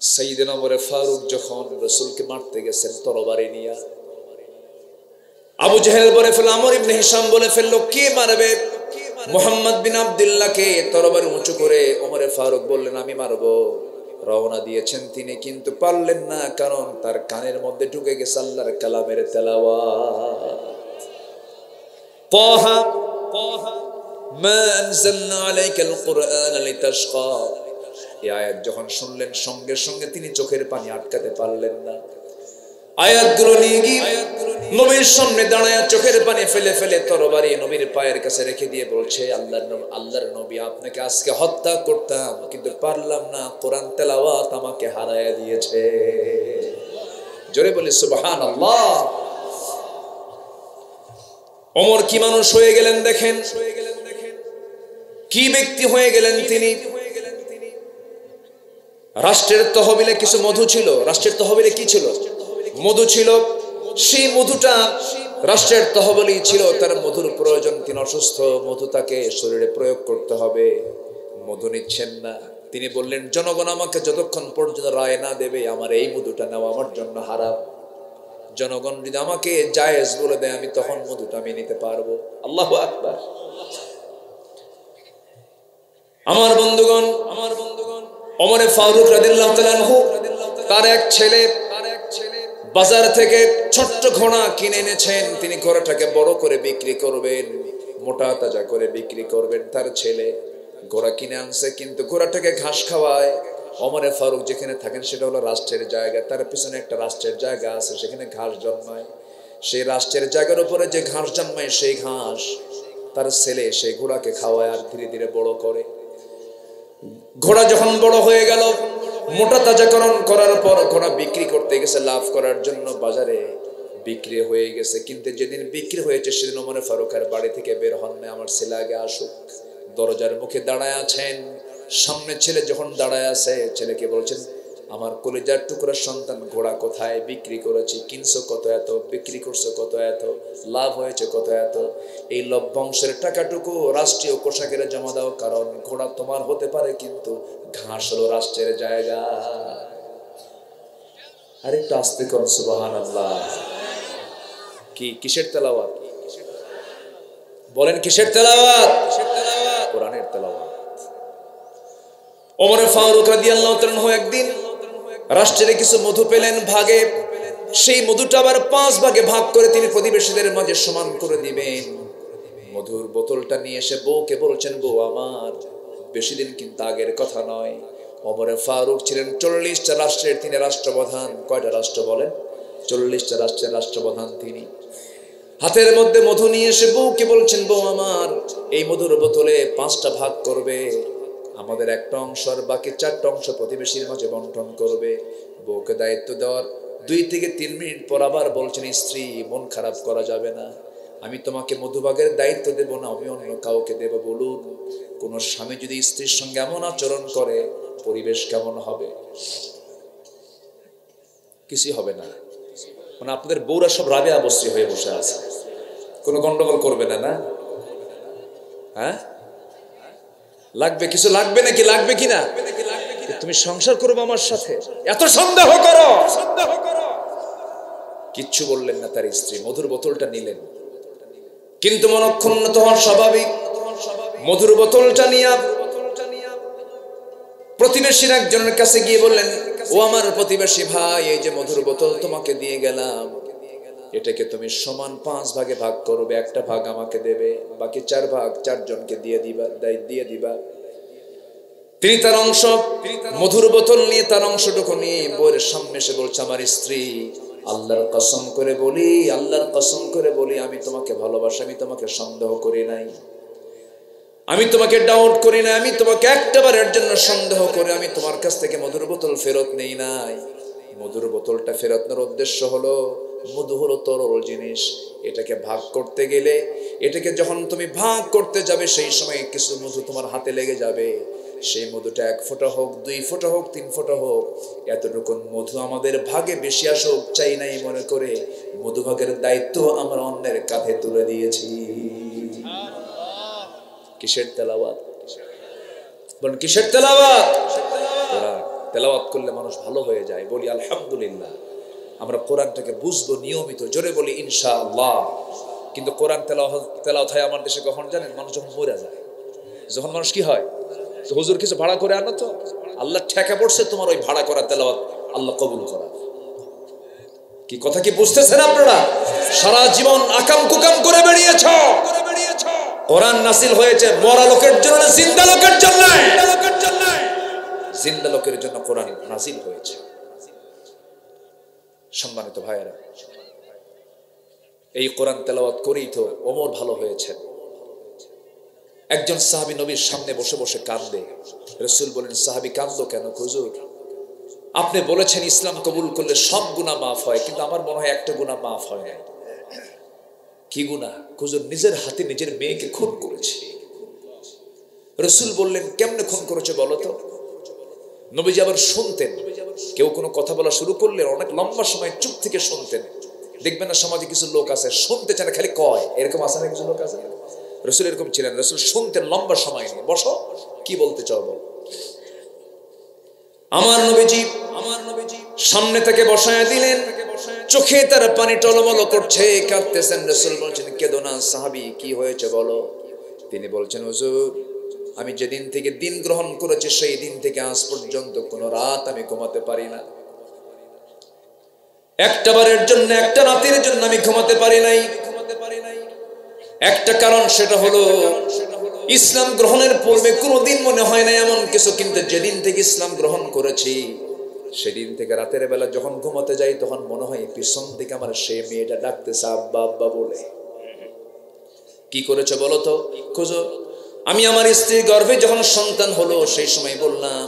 সাইয়েদনা ওমর ফারুক যখন রাসূলকে মারতে গেছেন তরবারি নিয়ে, আবু জেহেল বলে ফেলল, আমর ইবনে হিশাম বলে ফেলল, কে মারবে মুহাম্মদ বিন আব্দুল্লাহকে? তরবারি উঁচু করে ওমর ফারুক বললেন, আমি মারব। রওনা দিয়েছেন তিনি, কিন্তু পারলেন না, কারণ তার কানের মধ্যে ঢুকে গেছে আল্লাহর কালামের তেলাওয়াত। তাহা মা আনজালনা আলাইকাল কুরআন লিতাশকা, এই আয়াত যখন শুনলেন সঙ্গে সঙ্গে তিনি চোখের পানি আটকাতে পারলেন না। আয়াতগুলো নিয়ে গিয়ে নবীর সামনে দাঁড়ায় চোখের পানি ফেলে ফেলে তরবারি নবীর পায়ের কাছে রেখে দিয়ে বলছে, আল্লাহর নবী, আপনাকে আজকে হত্যা করতাম কিন্তু পারলাম না, কোরআন তেলাওয়াত আমাকে হারায় দিয়েছে। জোরে বলি সুবহানাল্লাহ। ওমর কি মানুষ হয়ে গেলেন দেখেন, কি ব্যক্তি হয়ে গেলেন তিনি। রাষ্ট্রের তহবিলে কিছু মধু ছিল, রাষ্ট্রের তহবিলে কি ছিল? মধু ছিল। সেই মধুটা রাষ্ট্রের তহবিলই ছিল, তার মধুর প্রয়োজন, তিনি অসুস্থ, মধু তাকে শরীরে প্রয়োগ করতে হবে, মধু নিচ্ছেন না। তিনি বললেন, জনগণ আমাকে যতক্ষণ পর্যন্ত রায় না দেবে আমার এই মধুটা নেওয়া আমার জন্য হারাম। জনগণ যদি আমাকে জায়েজ বলে দেয় আমি তখন মধুটা আমি নিতে পারবো। আল্লাহু আকবার। আমার বন্ধুগণ, ওমর ফারুক রাদিয়াল্লাহু তাআলা আনহু তার এক ছেলে বাজার থেকে ছোট্ট ঘোড়া কিনে এনেছেন। তিনি ঘোড়াটাকে বড় করে বিক্রি করবেন, মোটা তাজা করে বিক্রি করবেন। তার ছেলে ঘোড়া কিনে আনছে, কিন্তু ঘোড়াটাকে ঘাস খাওয়ায়। ওমর ফারুক যেখানে থাকেন সেটা হলো রাষ্ট্রের জায়গা, তার পিছনে একটা রাষ্ট্রের জায়গা আছে, সেখানে ঘাস জন্মায়। সেই রাষ্ট্রের জায়গার উপরে যে ঘাস জন্মায় সেই ঘাস তার ছেলে সেই ঘোড়াকে খাওয়ায় আর ধীরে ধীরে বড় করে। ঘোড়া যখন বড় হয়ে গেল, মোটা তাজাকরণ করার পর ঘোড়া বিক্রি করতে গেছে লাভ করার জন্য, বাজারে বিক্রি হয়ে গেছে। কিন্তু যেদিন বিক্রি হয়েছে সেদিন ওমর ফারুকের বাড়ি থেকে বের হন না, আমার ছেলে আগে আসুক। দরজার মুখে দাঁড়ায় আছেন, সামনে ছেলে যখন দাঁড়ায় আছে, ছেলেকে বলছেন, আমার কলিজার টুকরার সন্তান, ঘোড়া কোথায়? বিক্রি করেছি। কিনছো কত? এত। বিক্রি করছো কত? এত। লাভ হয়েছে কত? এত। এই লভ্যাংশের টাকাটুকু রাষ্ট্রীয় কোষাগারে জমা দাও, কারণ ঘোড়া তোমার হতে পারে কিন্তু ঘাস হলো রাষ্ট্রের জায়গা। আর একটু আস্তে কর সুবহানাল্লাহ। কিসের তেলাওয়াত বলেন? কিসের তেলাওয়াত? কোরআনের তেলাওয়াত। ওমর ফারুক রাদিয়াল্লাহু তাআলা একদিন রাষ্ট্রের কিছু মধু পেলেন ভাগে, সেই মধুটা আবার 5 ভাগে ভাগ করে তিনি প্রতিবেশীদের মাঝে সমান করে দিবেন। মধুর বোতলটা নিয়ে এসে বউকে বলছেন, বউ আমার, বেশি দিন কিন্তু আগের কথা নয়, ওমর ফারুক ছিলেন 40টা রাষ্ট্রের তিনি রাষ্ট্রপ্রধান। কয়টা রাষ্ট্র বলেন? 40টা রাষ্ট্রের রাষ্ট্রপ্রধান তিনি। হাতের মধ্যে মধু নিয়ে এসে বউকে বলছেন, বউ আমার, এই মধুর বোতলে 5টা ভাগ করবে, আমাদের একটা অংশ আর বাকি 4টা অংশ প্রতিবেশীর মাঝে বন্টন করবে। বউকে দায়িত্ব দেওয়ার 2 থেকে 3 মিনিট পর আবার বলছেন, স্ত্রী, মন খারাপ করা যাবে না, আমি তোমাকে মধুভাগের দায়িত্ব দেব না, আমি অন্য কাউকে দেব। বলুন, কোন স্বামী যদি স্ত্রীর সঙ্গে এমন আচরণ করে পরিবেশ কেমন হবে? কিছুই হবে না। মানে আপনাদের বউরা সব রাবেয়া বস্ত্রী হয়ে বসে আছে, কোনো গন্ডগোল করবে না, না? হ্যাঁ, লাগবে কিছু, লাগবে নাকি? লাগবে কিনা? তুমি সংসার করবে আমার সাথে, এত সন্দেহ করো? কিচ্ছু বললেন না তার স্ত্রী, মধুর বোতলটা নিলেন, কিন্তু মনক্ষুণ্ণ হওয়ার স্বাভাবিক। মধুর বোতলটা নিয়ে প্রতিবেশীর একজনের কাছে গিয়ে বললেন, ও আমার প্রতিবেশী ভাই, এই যে মধুর বোতল তোমাকে দিয়ে গেলাম, এটাকে তুমি সমান 5 ভাগে ভাগ করবে, একটা ভাগ আমাকে দেবে, বাকি 4 ভাগ 4 জনকে দিয়ে দিবা। তিনি তার অংশ, মধুর বোতল নিয়ে তার অংশটুকু নিয়ে বউয়ের সামনে এসে বলছে, আমার স্ত্রী, আল্লাহর কসম করে বলি, আল্লাহর কসম করে বলি, আমি তোমাকে ভালোবাসি, আমি তোমাকে সন্দেহ করি নাই, আমি তোমাকে ডাউট করি না, আমি তোমাকে একটাবারের জন্য সন্দেহ করে আমি তোমার কাছ থেকে মধুর বোতল ফেরত নেই নাই। মধুর বোতলটা ফেরত নেওয়ার উদ্দেশ্য হলো, মধু হলো তরল জিনিস, এটাকে ভাগ করতে গেলে, এটাকে যখন তুমি ভাগ করতে যাবে সেই সময় কিছু মধু তোমার হাতে লেগে যাবে, সেই মধুটা 1 ফোঁটা হোক, 2 ফোঁটা হোক, 3 ফোঁটা হোক, এতটুকু মধু আমাদের ভাগে বেশি আসুক চাই নাই মনে করে মধুভাগের দায়িত্ব আমরা অন্যের কাঁধে তুলে দিয়েছি। কিসের তেলাওয়াত? বলেন কিসের তেলাওয়াত? কোরআন। তেলাওয়াত করলে মানুষ ভালো হয়ে যায়, বলি আলহামদুলিল্লাহ। আমরা কোরআনটাকে বুঝবো নিয়মিত, জোরে বলি ইনশাআল্লাহ। কিন্তু কোরআন তেলাওয়াত হয় আমার দেশে কখন জানেন? মানুষ যখন মরে যায়, যখন মানুষ কি হয়, তো হুজুর কিছু ভাড়া করে আনো তো, আল্লাহ ঠেকা পড়ছে তোমার ওই ভাড়া করা তেলাওয়াত আল্লাহ কবুল করা। কি কথা কি বুঝতেছেন আপনারা? সারা জীবন আকাম কুকাম করে বেরিয়েছ, কোরআন নাসিল হয়েছে মরা লোকের জন্য, জিন্দা লোকের জন্য। জিন্দা লোকের জন্য কোরআন নাসিল হয়েছে। সম্মানিত ভাইয়েরা, এই কোরআন তেলাওয়াত করেই তো ওমর ভালো হয়েছে। একজন সাহাবী নবীর সামনে বসে বসে কাঁদে। রাসূল বলেন, সাহাবী কাঁদলো কেন? হুজুর, আপনি বলেছেন ইসলাম কবুল করলে সব গুনাহ মাফ হয়, কিন্তু আমার মনে হয় একটা গুনাহ মাফ হয় না। কি গুনাহ? হুজুর, নিজের হাতে নিজের মেয়েকে খুন করেছে। রাসূল বললেন, কেমনে খুন করেছে বলো তো? নবীজি আবার শুনতেন, কেউ কোনো কথা বলা শুরু করলে অনেক লম্বা সময় চুপ থেকে শুনতেন। দেখবেন না সমাজে কিছু লোক আছে শুনতে চায় না, খালি কয়, এরকম আছে না কিছু লোক আছে? রাসূল এরকম ছিলেন, রাসূল শুনতেন লম্বা সময় নিয়ে। বসো, কি বলতে চাও বল। আমার নবীজি সামনে থেকে বসায় দিলেন, চোখে তার পানি টলমল করছে, কাঁদতেছেন। রাসূল বলছেন, কেঁদো না সাহাবী, কি হয়েছে বলো? তিনি বলছেন, হুজুর, আমি যেদিন থেকে দিন গ্রহণ করেছি সেই দিন থেকে আজ পর্যন্ত কোন রাত আমি ঘুমাতে পারি না। একটা বারের জন্য, একটা রাতের জন্য আমি ঘুমাতে পারি নাই। একটা কারণ, সেটা হলো ইসলাম গ্রহণের পূর্বে কোনোদিন মনে হয় না এমন কিছু, কিন্তু যেদিন থেকে ইসলাম গ্রহণ করেছি সেদিন থেকে রাতের বেলা যখন ঘুমাতে যাই তখন মনে হয় পিছন থেকে আমার সেই মেয়েটা ডাকতেছে আব্বা আব্বা বলে। কি করেছে বলো তো? খুঁজো। আমি আমার স্ত্রীর গর্ভে যখন সন্তান হলো সেই সময় বললাম,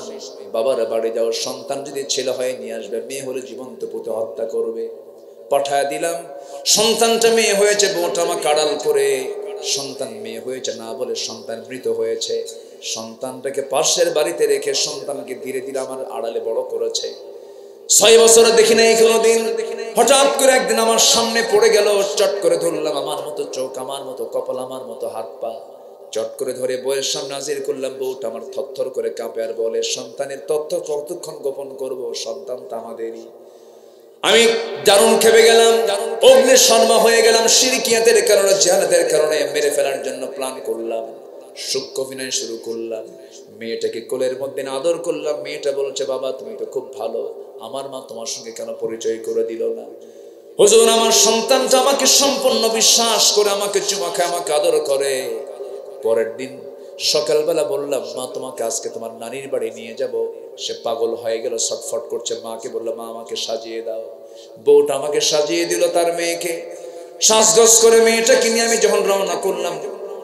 বাবার বাড়ি যাও, সন্তান যদি ছেলে হয় নিয়ে আসবে, মেয়ে হলে জীবন্ত পুঁতে হত্যা করবে। পাঠায় দিলাম, সন্তানটা মেয়ে হয়েছে, বউটা আমাকে আড়াল করে সন্তান মেয়ে হয়েছে না বলে সন্তান মৃত হয়েছে। সন্তানটাকে পাশের বাড়িতে রেখে সন্তানকে ধীরে ধীরে আমার আড়ালে বড় করেছে। 6 বছর দেখি নাই কোনোদিন। হঠাৎ করে একদিন আমার সামনে পড়ে গেল, চট করে ধরলাম, আমার মতো চোখ, আমার মতো কপাল, আমার মতো হাত পা, চট করে ধরে বউয়ের সামনে হাজির করলাম। বউটা আমার থরথর করে কাঁপে আর বলে, সন্তানের তথ্য কতক্ষণ গোপন করব, সন্তান তো আমাদেরই। আমি দারুণ খেপে গেলাম, অগ্নি শর্মা হয়ে গেলাম। শিরকিয়াতের কারণে, জাহালাতের কারণে মেরে ফেলার জন্য প্ল্যান করলাম, সূক্ষ্ম অভিনয় শুরু করলাম। মেয়েটাকে কোলের মধ্যে আদর করলাম। মেয়েটা বলছে, বাবা তুমি তো খুব ভালো, আমার মা তোমার সঙ্গে কেন পরিচয় করে দিল না? হুজুর, আমার সন্তানটা আমাকে সম্পূর্ণ বিশ্বাস করে আমাকে চুমা খায়, আমাকে আদর করে। পরের দিন সকালবেলা বললাম, মা তোমাকে আজকে তোমার নানির বাড়ি নিয়ে যাব। সে পাগল হয়ে গেল, ছটফট করছে। মাকে বললাম, মা আমাকে সাজিয়ে দাও। বউটা আমাকে সাজিয়ে দিল তার মেয়েকে। সাজগোজ করে মেয়েটাকে নিয়ে আমি যখন রওনা করলাম,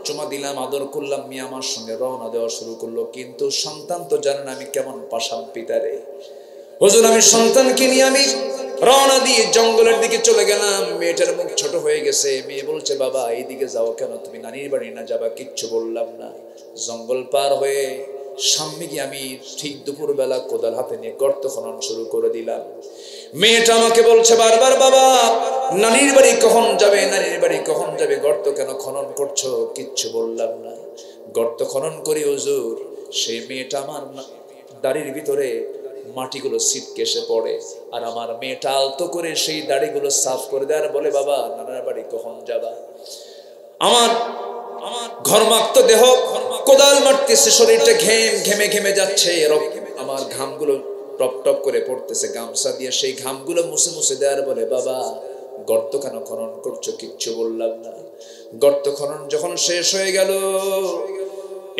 চুমা দিলাম, আদর করলাম, মেয়ে আমার সঙ্গে রওনা দেওয়া শুরু করলো। কিন্তু সন্তান তো জানেন আমি কেমন পাষাণ পিতারে। হুজুর, আমি সন্তানকে নিয়ে আমি রওনা দিয়ে জঙ্গলের দিকে চলে গেলাম। মেয়েটার মুখ ছোট হয়ে গেছে। মেয়ে বলছে, বাবা এইদিকে যাও কেন, তুমি নানির বাড়ি না যাবা? কিচ্ছু বললাম না। জঙ্গল পার হয়ে সামনে গিয়ে আমি ঠিক দুপুর বেলা কোদাল হাতে নিয়ে গর্ত খনন শুরু করে দিলাম। মেয়েটা আমাকে বলছে বারবার, বাবা নানির বাড়ি কখন যাবে, নানির বাড়ি কখন যাবে, গর্ত কেন খনন করছো? কিচ্ছু বললাম না। গর্ত খনন করি হুজুর, সেই মেয়েটা আমার দাড়ির ভিতরে মাটিগুলো ছিটকে এসে পড়ে, আর আমার মেয়েটা আলতো করে সেই দাড়িগুলো সাফ করে দেয় আর বলে, বাবা নানার বাড়ি কখন যাবা? আমার ঘর্মাক্ত দেহ কোদাল মারতেছে, শরীরটা ঘেমে ঘেমে যাচ্ছে, আমার ঘামগুলো টপ টপ করে পড়তেছে। গামছা দিয়ে সেই ঘামগুলো মুছে মুছে দেওয়ার বলে, বাবা গর্ত কেন খনন করছো? কিচ্ছু বললাম না। গর্ত খনন যখন শেষ হয়ে গেল,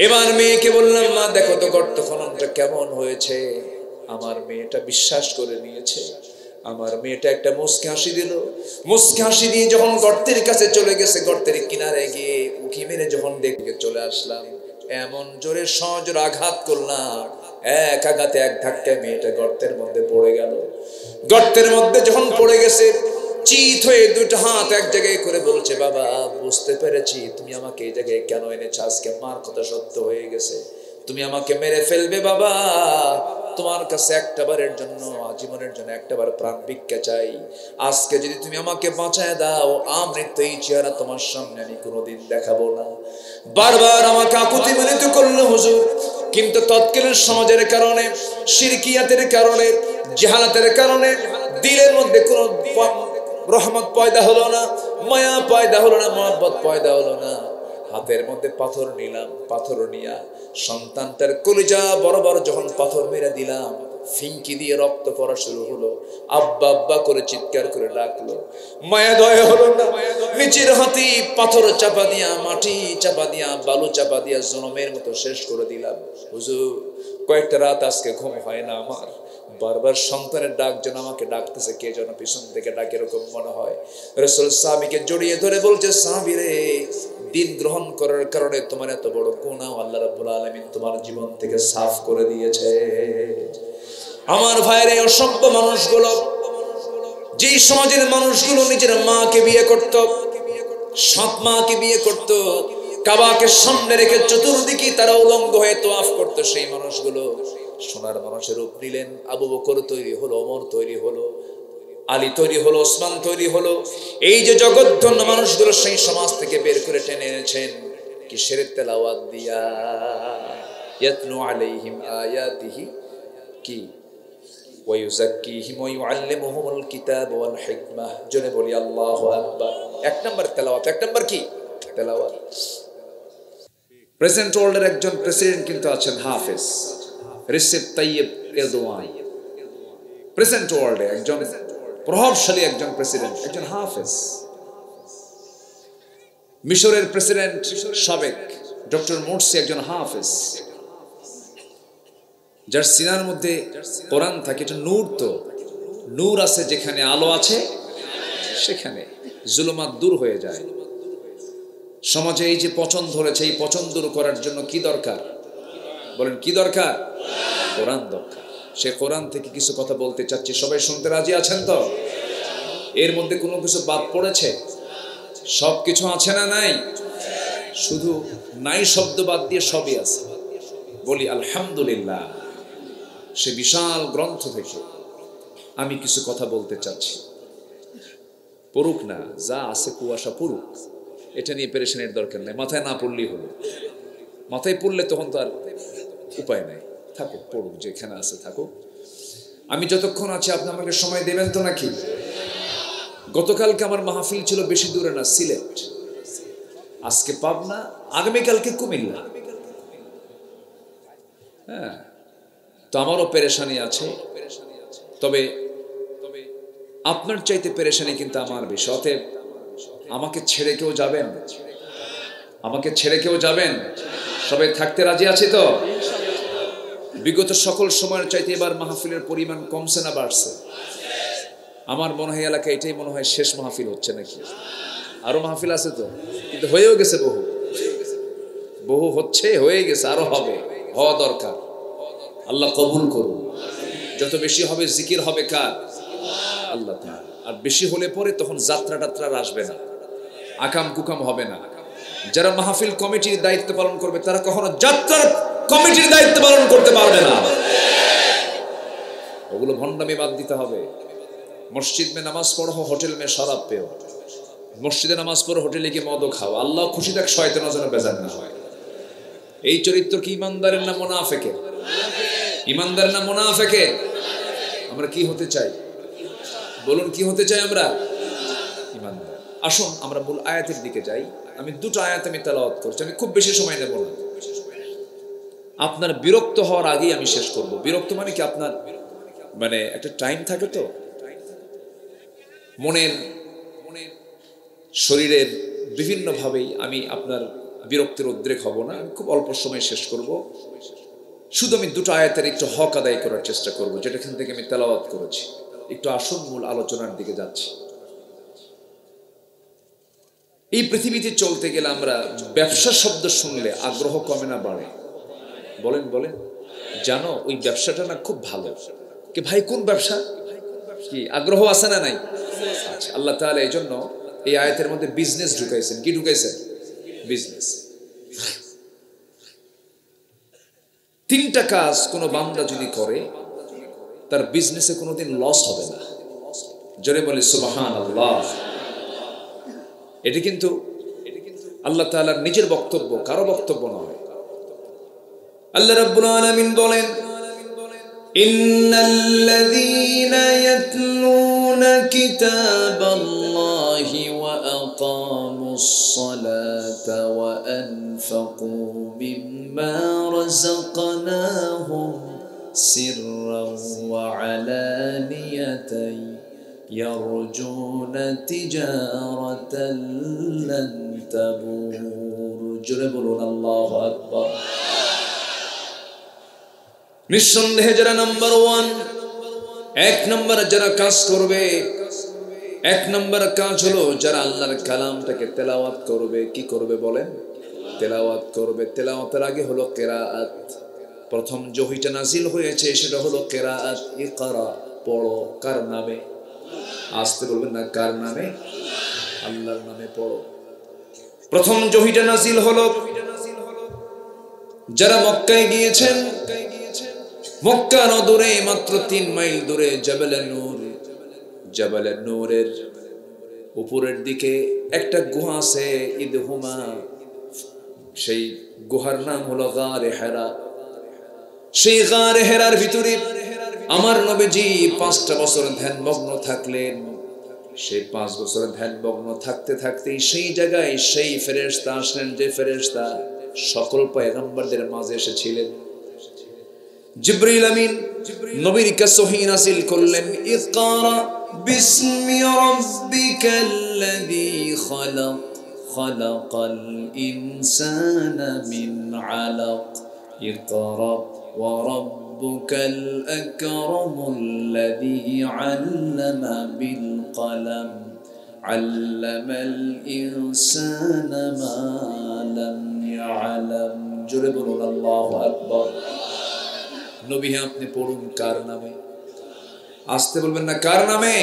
এবার মেয়েকে বললাম, মা দেখো তো গর্ত খননটা কেমন হয়েছে। আমার মেয়েটা বিশ্বাস করে নিয়েছে। আমার মেয়েটা একটা মুচকি হাসি দিল। মুচকি হাসি দিয়ে যখন গর্তের কাছে চলে গেছে, গর্তের কিনারে গিয়ে উকি মেরে যখন দেখে চলে আসলাম, এমন জোরে সজোরে আঘাত করলাম, এক আঘাতে এক ধাক্কায় মেয়েটা গর্তের মধ্যে পড়ে গেল। গর্তের মধ্যে যখন পড়ে গেছে, চিত হয়ে দুটো হাত এক জায়গায় করে বলছে, বাবা বুঝতে পেরেছি তুমি আমাকে এই জায়গায় কেন এনেছো। আজকে মার কথা সত্য হয়ে গেছে, তুমি আমাকে মেরে ফেলবে। বাবা তোমার কাছে একটা বারের জন্য, আজীবনের জন্য একটা বার প্রাণ ভিক্ষা চাই। আজকে যদি তুমি আমাকে বাঁচায় দাও, আমৃত্যু এই চেহারা তোমার সামনে আমি কোনোদিন দেখাবো না। বারবার আমাকে আকুতি মিনতি করলো হুজুর, কিন্তু তৎকালীন সমাজের কারণে, শিরকিয়াতের কারণে, জাহালাতের কারণে দিলের মধ্যে কোনো রহমত পয়দা হলো না, মায়া পয়দা হলো না, মহব্বত পয়দা হলো না। হাতের মধ্যে পাথর নিলাম, পাথর নিয়া সন্তানটার কলিজা বরাবর যখন পাথর মেরে দিলাম, ফিঙ্কি দিয়ে রক্ত পড়া শুরু হলো। আব্বা আব্বা করে চিৎকার করে ডাকলো, মায়া দয়া হলো না। নিচের হাতি পাথর চাপা দিয়া, মাটি চাপা দিয়া, বালু চাপা দিয়া জনমের মতো শেষ করে দিলাম। হুজুর, কয়েকটা রাত আজকে ঘুম হয় না আমার। বারবার সন্তানের ডাক যেন আমাকে ডাকতেছে, কে যেন পিছন থেকে ডাকে, এরকম মনে হয়। রাসূল সাহাবীকে জড়িয়ে ধরে বলছে, সাহাবী রে, দিন গ্রহণ করার কারণে তোমার এত বড় গুনাহ আল্লাহ রাব্বুল আলামিন তোমার জীবন থেকে সাফ করে দিয়েছে। আমার ভাইয়ের এই অসভ্য মানুষগুলো, যেই সমাজের মানুষগুলো নিজের মাকে বিয়ে করত, সৎ মাকে বিয়ে করত, কাবাকে সামনে রেখে চতুর্দিকে তারা উলঙ্গ হয়ে তোয়াফ করতো, সেই মানুষগুলো সোনার মানুষের রূপ নিলেন। আবু বকর তৈরি হলো, ওমর তৈরি হলো, আলী তৈরি হলো, ওসমান তৈরি হলো। এই যে জগৎধন্য মানুষগুলো সেই সমাজ থেকে বের করে টেনে এনেছেন কিসের তেলাওয়াত দিয়া? ইয়াতলু আলাইহিম আয়াতিহি কি ওয়ায়ুযাক্কিহিম ওয়া ইউআল্লিমুহুমুল কিতাব ওয়াল হিকমাহ। জোরে বলি আল্লাহু আকবার। এক নাম্বার তেলাওয়াত। এক নাম্বার কি? তেলাওয়াত। প্রেসিডেন্ট ওয়ার্ল্ডের একজন প্রেসিডেন্ট কিন্তু আছেন হাফেজ, রিসেপ তাইয়েব এরদোয়ান। প্রেসিডেন্ট ওয়ার্ল্ডে একজন প্রভাবশালী একজন প্রেসিডেন্ট, একজন হাফেজ। মিশরের প্রেসিডেন্ট সাবেক ডক্টর মোরসি একজন হাফেজ, যার সিনার মধ্যে কোরআন থাকে। এটা নূর, তো নূর আছে যেখানে, আলো আছে সেখানে জুলুমাত দূর হয়ে যায়। সমাজে এই যে পচন ধরেছে, এই পচন দূর করার জন্য কি দরকার বলেন? কি দরকার? কোরআন দরকার। সে কোরআন থেকে কিছু কথা বলতে চাচ্ছি, সবাই শুনতে রাজি আছেন তো? এর মধ্যে কোনো কিছু বাদ পড়েছে? সব কিছু আছে না নাই? শুধু নাই শব্দ বাদ দিয়ে সবই আছে। বলি আলহামদুলিল্লাহ। সে বিশাল গ্রন্থ থেকে আমি কিছু কথা বলতে চাচ্ছি। পড়ুক না, যা আছে কুয়াশা পড়ুক, এটা নিয়ে পেরেশানির দরকার নেই। মাথায় না পড়লেই হলো। মাথায় পড়লে তখন তো আর উপায় নাই। থাকুক, পড়ুক, যেখানে আছে থাকুক। আমি যতক্ষণ আছি আপনি আমাকে সময় দেবেন তো নাকি? গতকালকে আমার মাহফিল ছিল বেশি দূরে না, সিলেট। আজকে পাবনা, আগামীকালকে কুমিল্লা। হ্যাঁ, তো আমারও পেরেশানি আছে, তবে আপনার চাইতে পেরেশানি কিন্তু আমার বেশি। অতএব আমাকে ছেড়ে কেউ যাবেন? আমাকে ছেড়ে কেউ যাবেন? সবাই থাকতে রাজি আছে তো? বিগত সকল সময়ের চাইতে এবার মাহফিলের পরিমাণ কমছে না বাড়ছে? আমার মনে হয় এলাকায় এটাই মনে হয় শেষ মাহফিল হচ্ছে নাকি? আরো মাহফিল আছে তো, কিন্তু হয়েও গেছে বহু, বহু হচ্ছে, হয়ে গেছে, আরো হবে, হওয়া দরকার। আল্লাহ কবুল করুন। যত বেশি হবে জিকির হবে কার? আল্লাহ তাআলা। আর বেশি হলে পরে তখন যাত্রা টাত্রা আসবে না, আকাম কুকাম হবে না। যারা মাহফিল কমিটির দায়িত্ব পালন করবে তারা কখনো যাত্রার কমিটির দায়িত্ব পালন করতে পারবে না। ওগুলো ভণ্ডামি বাদ দিতে হবে। মসজিদ মে নামাজ পড়ো, হোটেল মে শরাব পেও। মসজিদে নামাজ পড়ো, হোটেলে গিয়ে মদও খাও। আল্লাহ খুশি থাক, শয়তানও যেন বেজার না হয়। এই চরিত্র কি ইমানদারের না মুনাফিকের? ইমানদারের না মুনাফিকের? আমরা কি হতে চাই বলুন? কি হতে চাই আমরা? ইমানদার। আসুন আমরা মূল আয়াতের দিকে যাই। আমি দুটো আয়াত আমি তেলাওয়াত করছি, আমি খুব বেশি সময় নেব না। আপনার বিরক্ত হওয়ার আগেই আমি শেষ করব। বিরক্ত মানে কি? আপনার মানে একটা টাইম থাকে তো, মনের শরীরের বিভিন্নভাবেই আমি আপনার বিরক্তির উদ্রেক হব না। আমি খুব অল্প সময় শেষ করব। শুধু আমি দুটো আয়াতের একটু হক আদায় করার চেষ্টা করব, যেটা এখান থেকে আমি তেলাওয়াত করেছি। একটু আসল মূল আলোচনার দিকে যাচ্ছি। এই পৃথিবীতে চলতে গেলে আমরা ব্যবসা শব্দ শুনলে আগ্রহ কমে না বাড়ে? বলেন বলেন। জানো ওই ব্যবসাটা না খুব ভালো। কি ভাই, কোন ব্যবসা? কি আগ্রহ আছে না নাই? আচ্ছা, আল্লাহ তাআলা এই জন্য এই আয়াতের মধ্যে বিজনেস ঢুকাইছেন। কি ঢুকাইছেন? বিজনেস। তিনটা কাজ কোনো বান্দা যদি করে তার বিজনেসে কোনোদিন লস হবে না। জোরে বলি সুবহানাল্লাহ। এটি কিন্তু আল্লাহ তাআলার নিজের বক্তব্য, কারো বক্তব্য নয়। আল্লাহ রাব্বুল আলামিন বলেন, ইন্নাল্লাযীনা ইয়াতলুনা কিতাবাল্লাহি ওয়া আকামুস সালাতা ওয়া আনফাকু মিম্মা রাযাকনাহুম সিররান ওয়া আলানিয়াতান ইয়ারজুনা তিজারাতান লান তাবুর। জোরে বলুন আল্লাহু আকবার। নিঃসন্দেহে যারা নাম্বার ওয়ান, এক নম্বর যারা কাজ করবে, এক নম্বর কাজ হলো যারা আল্লাহর কালামটাকে তেলাওয়াত করবে। কি করবে বলেন? তেলাওয়াত করবে। তেলাওয়াতের আগে হলো কিরাআত। প্রথম যে ওহীটা নাজিল হয়েছে সেটা হলো কিরাআত। ইকরা, পড়ো। কার নামে? আসতে বলবেন না, কার নামে? আল্লাহর নামে পড়ো। প্রথম যে ওহীটা নাজিল হলো যারা মক্কায় গিয়েছেন, মক্কার দূরে মাত্র 3 মাইল দূরে জাবালে নূর, জাবালে নূরের উপরের দিকে একটা গুহা আছে, ইদহুমা। সেই গুহার নাম হলো গারে হেরা। সেই গারে হেরার ভিতরে আমার নবীজি 5টা বছর ধ্যানমগ্ন থাকলেন। সেই 5 বছর ধ্যানমগ্ন থাকতে থাকতেই সেই জায়গায় সেই ফেরেশতা আসলেন, যে ফেরেশতা সকল পয়গম্বরদের মাঝে এসেছিলেন। জিবরিল আমিন নবীর কাছে ওহী নাযিল করলেন, ইকরা বিসমি রাব্বিকাল্লাযী খালাক, খালাকাল ইনসানা মিন আলাক, ইকরা ওয়া রাব্বুকাল আকরামুল্লাযী আল্লামা বিল কলম, আল্লামাল ইনসানা মা লাম ইয়ালাম। জোরে বলুন আল্লাহু আকবার। নবী হ্যাঁ, আপনি পড়ুন কার নামে? আসতে বলবেন না, কার নামে?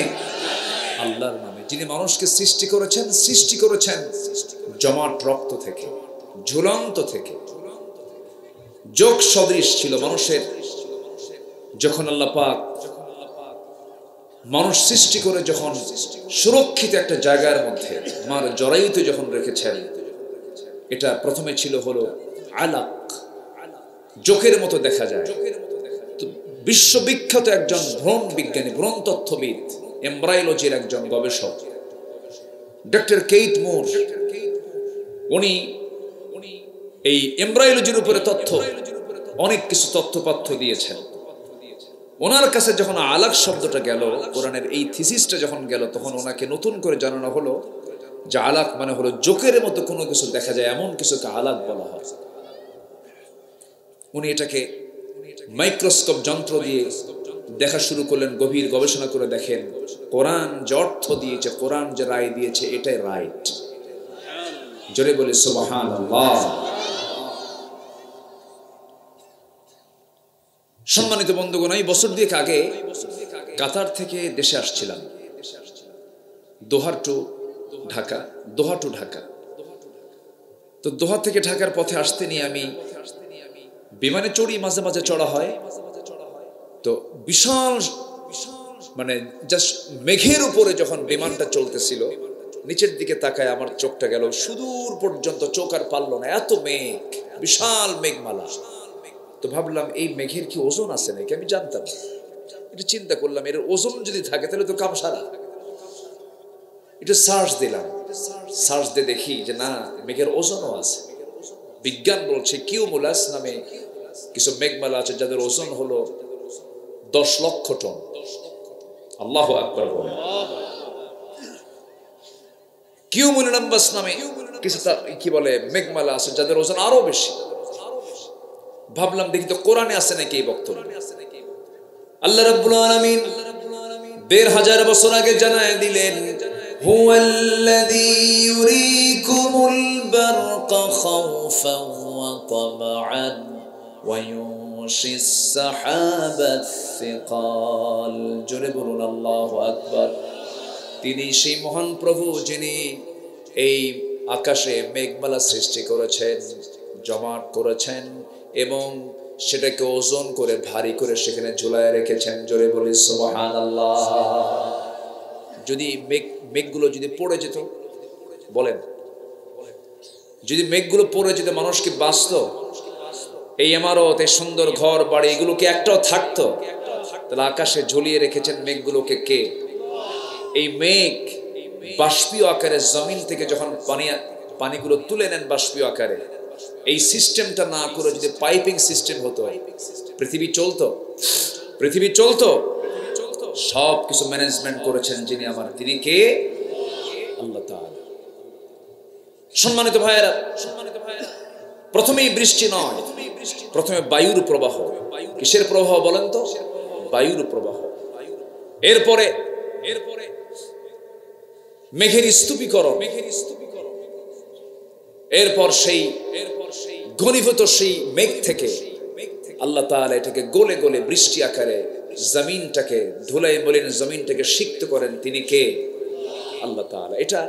আল্লাহর নামে, যিনি মানুষকে সৃষ্টি করেছেন। সৃষ্টি করেছেন জমাট রক্ত থেকে, ঝুলন্ত থেকে। যোগ সদৃশ ছিল মানুষের। যখন আল্লাহ পাক মানুষ সৃষ্টি করে, যখন সুরক্ষিত একটা জায়গার মধ্যে মার জরায়ুতে যখন রেখেছেন, এটা প্রথমে ছিল হলো আলাক, জোকের মতো দেখা যায়। বিশ্ববিখ্যাত একজন ভ্রূণ বিজ্ঞানী, ভ্রূণ তথ্যবিদ, এমব্রায়োলজির একজন গবেষক ডক্টর কেইট মুর, উনি এই এমব্রায়োলজির উপরে অনেক কিছু তথ্যপাথ্য দিয়েছেন। ওনার কাছে যখন আলাক শব্দটা গেল, কোরআনের এই থিসিসটা যখন গেল, তখন ওনাকে নতুন করে জানানো হলো যে আলাক মানে হলো জোকের মতো কোনো কিছু দেখা যায়, এমন কিছুকে আলাক বলা হয়। উনি এটাকে মাইক্রোস্কোপ যন্ত্র দিয়ে দেখা শুরু করলেন, গভীর গবেষণা করে দেখেন কোরআন যে অর্থ দিয়েছে, কোরআন যে রায় দিয়েছে, এটাই রাইট। জোরে বলে সুবহানাল্লাহ। সম্মানিত বন্ধুগণ, এই বছর দুয়েক আগে কাতার থেকে দেশে আসছিলাম, দোহা টু ঢাকা, দোহা টু ঢাকা। তো দোহা থেকে ঢাকার পথে আসতে নিয়ে আমি বিমানে চড়ি, মাঝে মাঝে চড়া হয়। তো বিশাল মানে জাস্ট মেঘের উপরে যখন বিমানটা চলতেছিল, নিচের দিকে তাকায় আমার চোখটা গেল সুদূর পর্যন্ত, চোখ আর পারলো না, এত মেঘ, বিশাল মেঘমালা। তো ভাবলাম এই মেঘের কি ওজন আছে নাকি, আমি জানতাম। একটু চিন্তা করলাম, এর ওজন যদি থাকে তাহলে তো কাম সারা। একটু সার্চ দিলাম, সার্চ দিয়ে দেখি যে না, মেঘের ওজনও আছে। বিজ্ঞান বলছে কিউমুলাস নামে কিছু মেঘমালা আছে যাদের ওজন হলো 10 লক্ষ টন। আল্লাহু আকবার বলেন। কিউমুলাস নামে কিছু কি বলে মেঘমালা আছে যাদের ওজন আরো বেশি। ভাবলাম দেখি তো কোরআনে আছে নাকি এই বক্তব্য। আল্লাহ রাব্বুল আলামিন 1500 বছর আগে জানায় দিলেন, হুয়াল্লাযী ইউরীকুমুল বারকা খাওফান ওয়া তামআন ওয়া ইউনশিস সাহাবাত সিকাল। জোরে বলুন আল্লাহু আকবার। তিনি সেই মহান প্রভু যিনি এই আকাশে মেঘমালা সৃষ্টি করেছেন, জমাট করেছেন এবং সেটাকে ওজন করে ভারী করে সেখানে ঝুলায় রেখেছেন। জোরে বলি সুবহানাল্লাহ। যদি মেঘগুলো যদি পড়ে যেত, বলেন, যদি মেঘগুলো পড়ে যেত, মানুষ কি বাঁচত? এই ইমারত, এই সুন্দর ঘর বাড়ি, এগুলো কি একটাও থাকতো? তাহলে আকাশে ঝুলিয়ে রেখেছেন মেঘগুলোকে কে? এই মেঘ বাষ্পীয় আকারে জমিন থেকে যখন পানিগুলো তুলে নেন বাষ্পীয় আকারে, এই সিস্টেমটা না করে যদি পাইপিং সিস্টেম হতো, পৃথিবী চলতো? পৃথিবী চলতো? সব কিছু ম্যানেজমেন্ট করেছেন যিনি আমার, তিনি কে? আল্লাহ তাআলা। সম্মানিত ভাইয়েরা, প্রথমেই বৃষ্টি নয়, প্রথমে বায়ুর প্রবাহ। কিসের প্রবাহ বলেন তো? বায়ুর প্রবাহ। এরপরে মেঘের স্তূপীকরণ, এরপর সেই ঘনীভূত সেই মেঘ থেকে আল্লাহ তাআলা এটাকে গলে গলে বৃষ্টি আকারে জমিনটাকে, ধুলাই মলিন জমিনটাকে সিক্ত করেন। তিনি কে? আল্লাহ তাআলা। এটা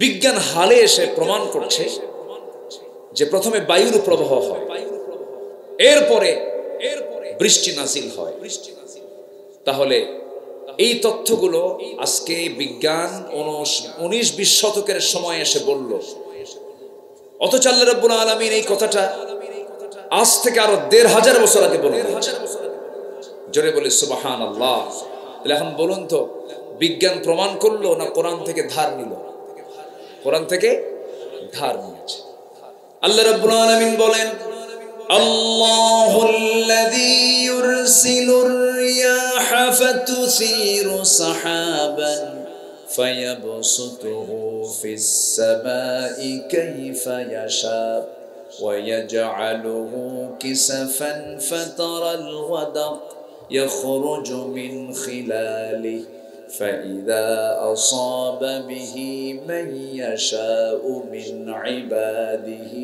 বিজ্ঞান হালে এসে প্রমাণ করছে যে প্রথমে বায়ুর প্রবাহ হয়, এরপরে বৃষ্টি নাজিল হয়। তাহলে এই তথ্যগুলো আজকে বিজ্ঞান 19-20 শতকের সময় এসে বলল, অথচ আল্লাহ রাব্বুল আলামিন এই কথাটা আজ থেকে আরো 1500 বছর আগে বললেন। জোরে বলে সুবহানাল্লাহ। তাহলে এখন বলুন তো, বিজ্ঞান প্রমাণ করলো না কোরআন থেকে ধার নিল? কোরআন থেকে ধার নিয়েছে। আল্লাহ রাব্বুল আলামিন বলেন, আল্লাহুল্লাযী ইউরসিলুর রিয়াহা ফাতুসিরু সাহাবান ফায়াবসুতুহু ফিস সামাই কাইফা ইয়াশা ওয়া ইয়াজআলুহু কিসাফান ফাতারাল ওয়াদাক ইয়াখরুজু মিন খিলালিহি فإذا أصاب به من يشاء من عباده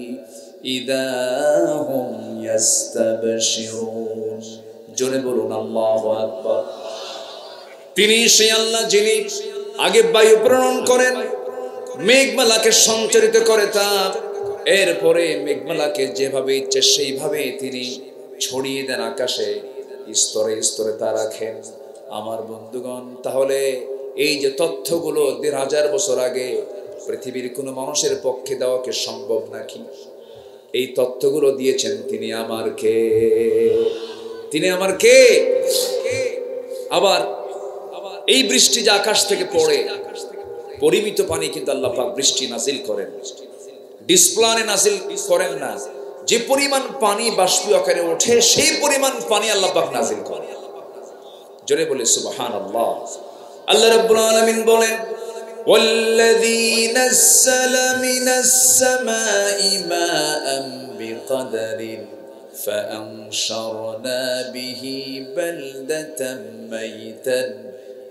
إذا هم يستبشرون। জোরে বলুন আল্লাহু আকবার। তিনি সেই আল্লাহ যিনি আগে বায়ু প্রেরণ করেন, মেঘমালাকে সঞ্চারিত করে তা, এরপরে মেঘমালাকে যেভাবে ইচ্ছে সেইভাবে তিনি ছড়িয়ে দেন আকাশে, স্তরে স্তরে তা রাখেন। আমার বন্ধুগণ, তাহলে এই যে তথ্যগুলো 1500 বছর আগে পৃথিবীর কোনো মানুষের পক্ষে দেওয়া কি সম্ভব নাকি? এই তথ্যগুলো দিয়েছেন তিনি আমার কে? তিনি আমার কে? আবার এই বৃষ্টি যে আকাশ থেকে পড়ে, পরিমিত পানি কিন্তু আল্লাহ পাক বৃষ্টি নাজিল করেন, ডিসপ্লানে নাজিল করেন না। যে পরিমাণ পানি বাষ্পীয় আকারে ওঠে সেই পরিমাণ পানি আল্লাহ পাক নাজিল করেন। জোরে বলে সুবহানাল্লাহ। আল্লাহ রাব্বুল আলামিন বলেন, ওয়াল্লাযী নাযালা মিনাস সামাই মাআন বিকদরিন ফাআনশারনা বিহি বালদাতাম মাইতান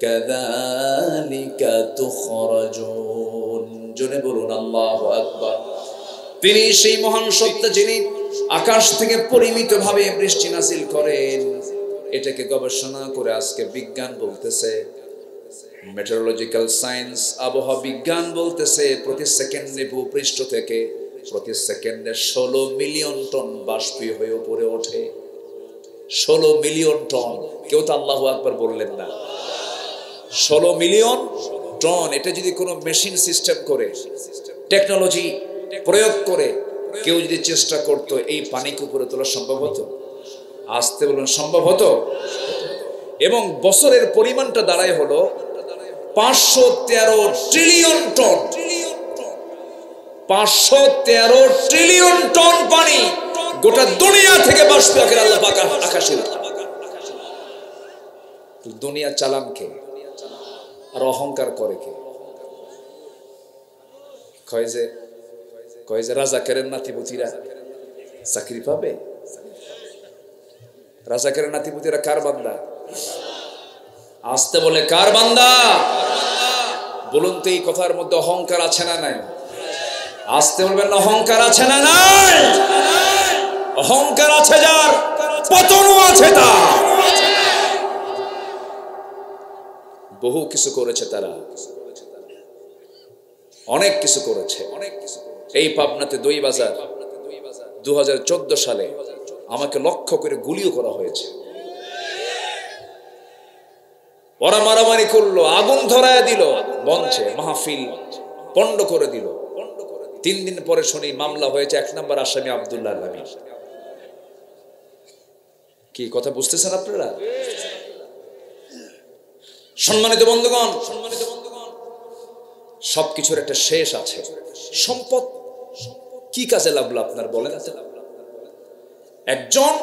কাযালিকা তুখরাজুন। জোরে বলুন আল্লাহু আকবার। তিনি সেই মহান সত্তা যিনি আকাশ থেকে পরিমিতভাবে বৃষ্টি নাজিল করেন। এটাকে গবেষণা করে আজকে বিজ্ঞান বলতেছে, মেটেরোলজিক্যাল সায়েন্স, আবহাওয়া বিজ্ঞান বলতেছে প্রতি সেকেন্ডে ভূপৃষ্ঠ থেকে প্রতি সেকেন্ডে 16 মিলিয়ন টন বাষ্পীয় হয়ে উপরে ওঠে। 16 মিলিয়ন টন। কেউ তো আল্লাহু আকবার বললেন না। 16 মিলিয়ন টন। এটা যদি কোনো মেশিন সিস্টেম করে, টেকনোলজি প্রয়োগ করে কেউ যদি চেষ্টা করতো, এই পানিকে উপরে তোলা সম্ভব হতো? আসতে বলুন, সম্ভব হতো? এবং বছরের পরিমাণটা দাঁড়ায় হলো 513 ট্রিলিয়ন টন। 513 ট্রিলিয়ন টন পানি গোটা দুনিয়া থেকে বাষ্প আকারে আল্লাহ পাক আকাশে। দুনিয়া চালান কে আর অহংকার করে কে? কয় যে রাজাকারের নাতিপুতিরা চাকরি পাবে। রাজাকারের নাতিপুতিরা কার বান্দা? আসতে বলে কার বান্দা? বলুন তো, এই কথার মধ্যে অহংকার আছে না নাই? আসতে বলবেন না, অহংকার আছে না নাই? অহংকার আছে যার, পতনও আছে তার। বহু কিছু করেছে তারা, অনেক কিছু করেছে। এই পাবনাতে দই বাজার 2014 সালে আমাকে লক্ষ্য করে গুলিও করা হয়েছে। ওরা মারামারি করলো, আগুন ধরায় দিল, মঞ্চে মাহফিল পণ্ড করে দিল। 3 দিন পরে শুনি মামলা হয়েছে, 1 নম্বর আসামি আব্দুল্লাহ আল আমিন। কি কথা বুঝতেছেন আপনারা? সম্মানিত বন্ধুগণ, সবকিছুর একটা শেষ আছে। সম্পদ কি কাজে লাগলো আপনার বলেন? একজন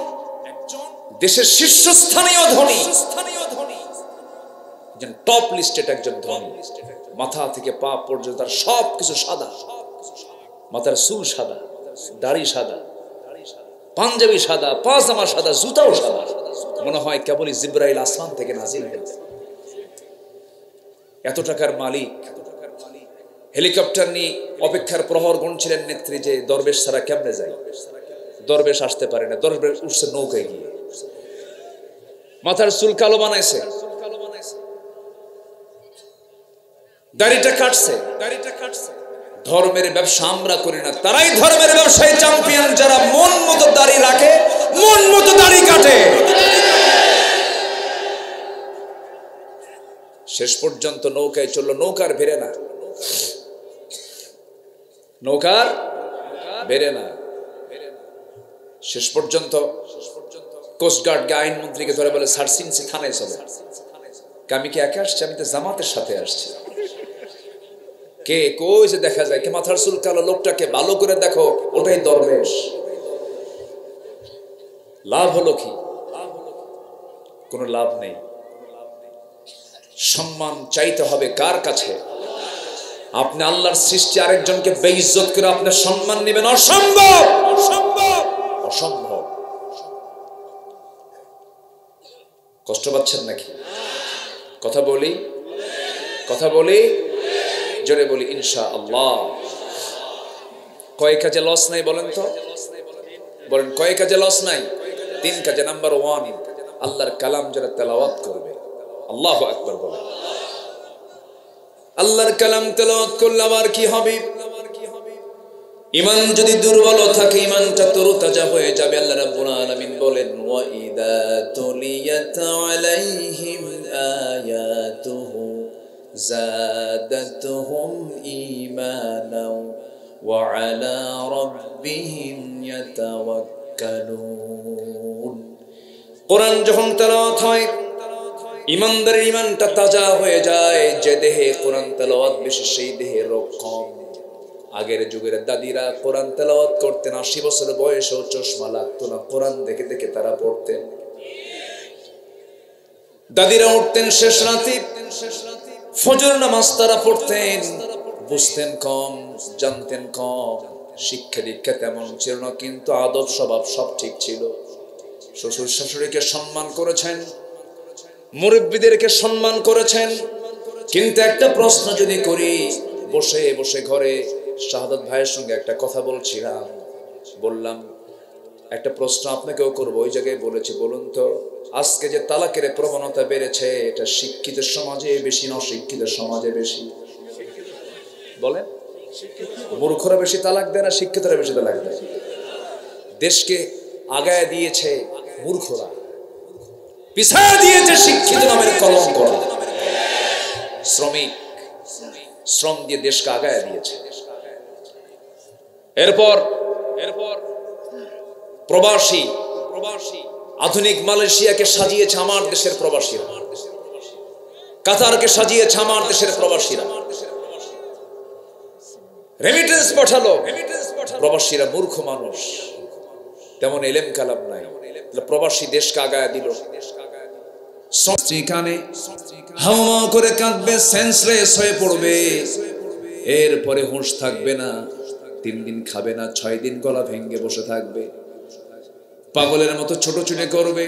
দেশের শীর্ষস্থানীয় ধনী, টপ লিস্টেড একজন ধনী, মাথা থেকে পা পর্যন্ত তার সবকিছু সাদা, মাথার চুল সাদা, দাড়ি সাদা, পাঞ্জাবি সাদা, পাজামা সাদা, জুতাও সাদা, মনে হয় কেবলই জিব্রাইল আসমান থেকে নাজিল হয়েছে। এত টাকার মালিক, হেলিকপ্টার নিয়ে অপেক্ষার প্রহর গুনছিলেন নেত্রী যে দরবেশ ছাড়া কেমনে যায়। দরবেশ আসতে পারে না, দরবেশ উঠছে নৌকায় গিয়ে, মাথার চুল কালো বানাইছে, দাড়িটা কাটছে। ধর্মের ব্যবসা আমরা করি না, তারাই ধর্মের ব্যবসায় চ্যাম্পিয়ন, যারা মন মতো দাড়ি রাখে, মন মতো দাড়ি কাটে। শেষ পর্যন্ত নৌকায় চললো, নৌকার বেড়ে না, নৌকার বেড়ে না। শেষ পর্যন্ত কোস্টগার্ড আইনমন্ত্রীকে ধরে বলে, সার্সিনসি থানায় চলে। আমি কি একা আসছি? আমি তো জামাতের সাথে আসছি। কে কই যে দেখা যায়, কে মাথার চুল কালো লোকটাকে ভালো করে দেখো, ওটাই দরবেশ। লাভ হলো কি? কোনো লাভ নেই। সম্মান চাইতে হবে কার কাছে? আপনি আল্লাহর সৃষ্টি আরেকজনকে বেইজ্জত করে আপনার সম্মান নেবেন, অসম্ভব, অসম্ভব, অসম্ভব। কষ্ট পাচ্ছেন নাকি? কথা বলি, কথা বলি, জোরে বলি ইনশাআল্লাহ। কয় কাজে লস নাই বলেন তো? বলেন কয় কাজে লস নাই? 3 কাজে। নাম্বার 1, আল্লাহর কালাম যারা তেলাওয়াত করবে। আল্লাহু আকবার বলেন। আল্লাহর কালাম তেলাওয়াত করলে আবার কি হবে? ঈমান যদি দুর্বল থাকে, ঈমানটা তরতাজা হয়ে যাবে। আল্লাহ রাব্বুল আলামিন বলেন, ওয়া ইযা তুলিয়াত আলাইহিম আয়াতুহু زادتهم إيمانا وعلى ربهم يتوكلون। কোরআন যখন তেলাওয়াত হয়, ঈমানদারের ঈমানটা তাজা হয়ে যায়। যে দেহে কোরআন তেলাওয়াত বেশি, সেই দেহে রোগ কম। আগের যুগের দাদিরা কোরআন তেলাওয়াত করতেন, 80 বছর বয়সেও চশমা লাগতো না, কোরআন দেখে দেখে তারা পড়তেন। দাদিরা উঠতেন শেষ রাতে, ফজর নামাজ তারা পড়তেন, বুঝতেন কম, জানতেন কম, শিক্ষা দীক্ষা তেমন ছিল না, কিন্তু আদব স্বভাব সব ঠিক ছিল। শ্বশুর শাশুড়িকে সম্মান করেছেন, মুরব্বীদেরকে সম্মান করেছেন। কিন্তু একটা প্রশ্ন যদি করি, বসে বসে ঘরে শাহাদাত ভাইয়ের সঙ্গে একটা কথা বলছিলাম, বললাম একটা প্রশ্ন আপনাকেও করবো। ওই জায়গায় বলেছি, বলুন তো আজকে যে তালাকের প্রবণতা বেড়েছে, এটা শিক্ষিত সমাজে বেশি না অশিক্ষিত সমাজে বেশি? বলেন, মূর্খরা বেশি তালাক দেয় না শিক্ষিতরা বেশি তালাক দেয়? দেশকে আগায় দিয়েছে মূর্খরা, পিছায় দিয়েছে শিক্ষিত নামের কলঙ্ক। শ্রমিক শ্রম দিয়ে দেশকে আগায় দিয়েছে। এরপর প্রবাসী, আধুনিক মালয়েশিয়াকে সাজিয়েছে আমার দেশের প্রবাসীরা, কাতারকে সাজিয়েছে আমার দেশের প্রবাসীরা, রেমিটেন্স পাঠালো প্রবাসীরা। মূর্খ মানুষ, তেমন এলেম কালাম নাই, প্রবাসী দেশকে আগায় দিল। কানে হাওয়া করে কাঁদবে, সেন্সলেস হয়ে পড়বে, এরপরে হুঁশ থাকবে না, 3 দিন খাবে না, 6 দিন গলা ভেঙে বসে থাকবে, পাগলের মতো ছোটাছুটি করবে।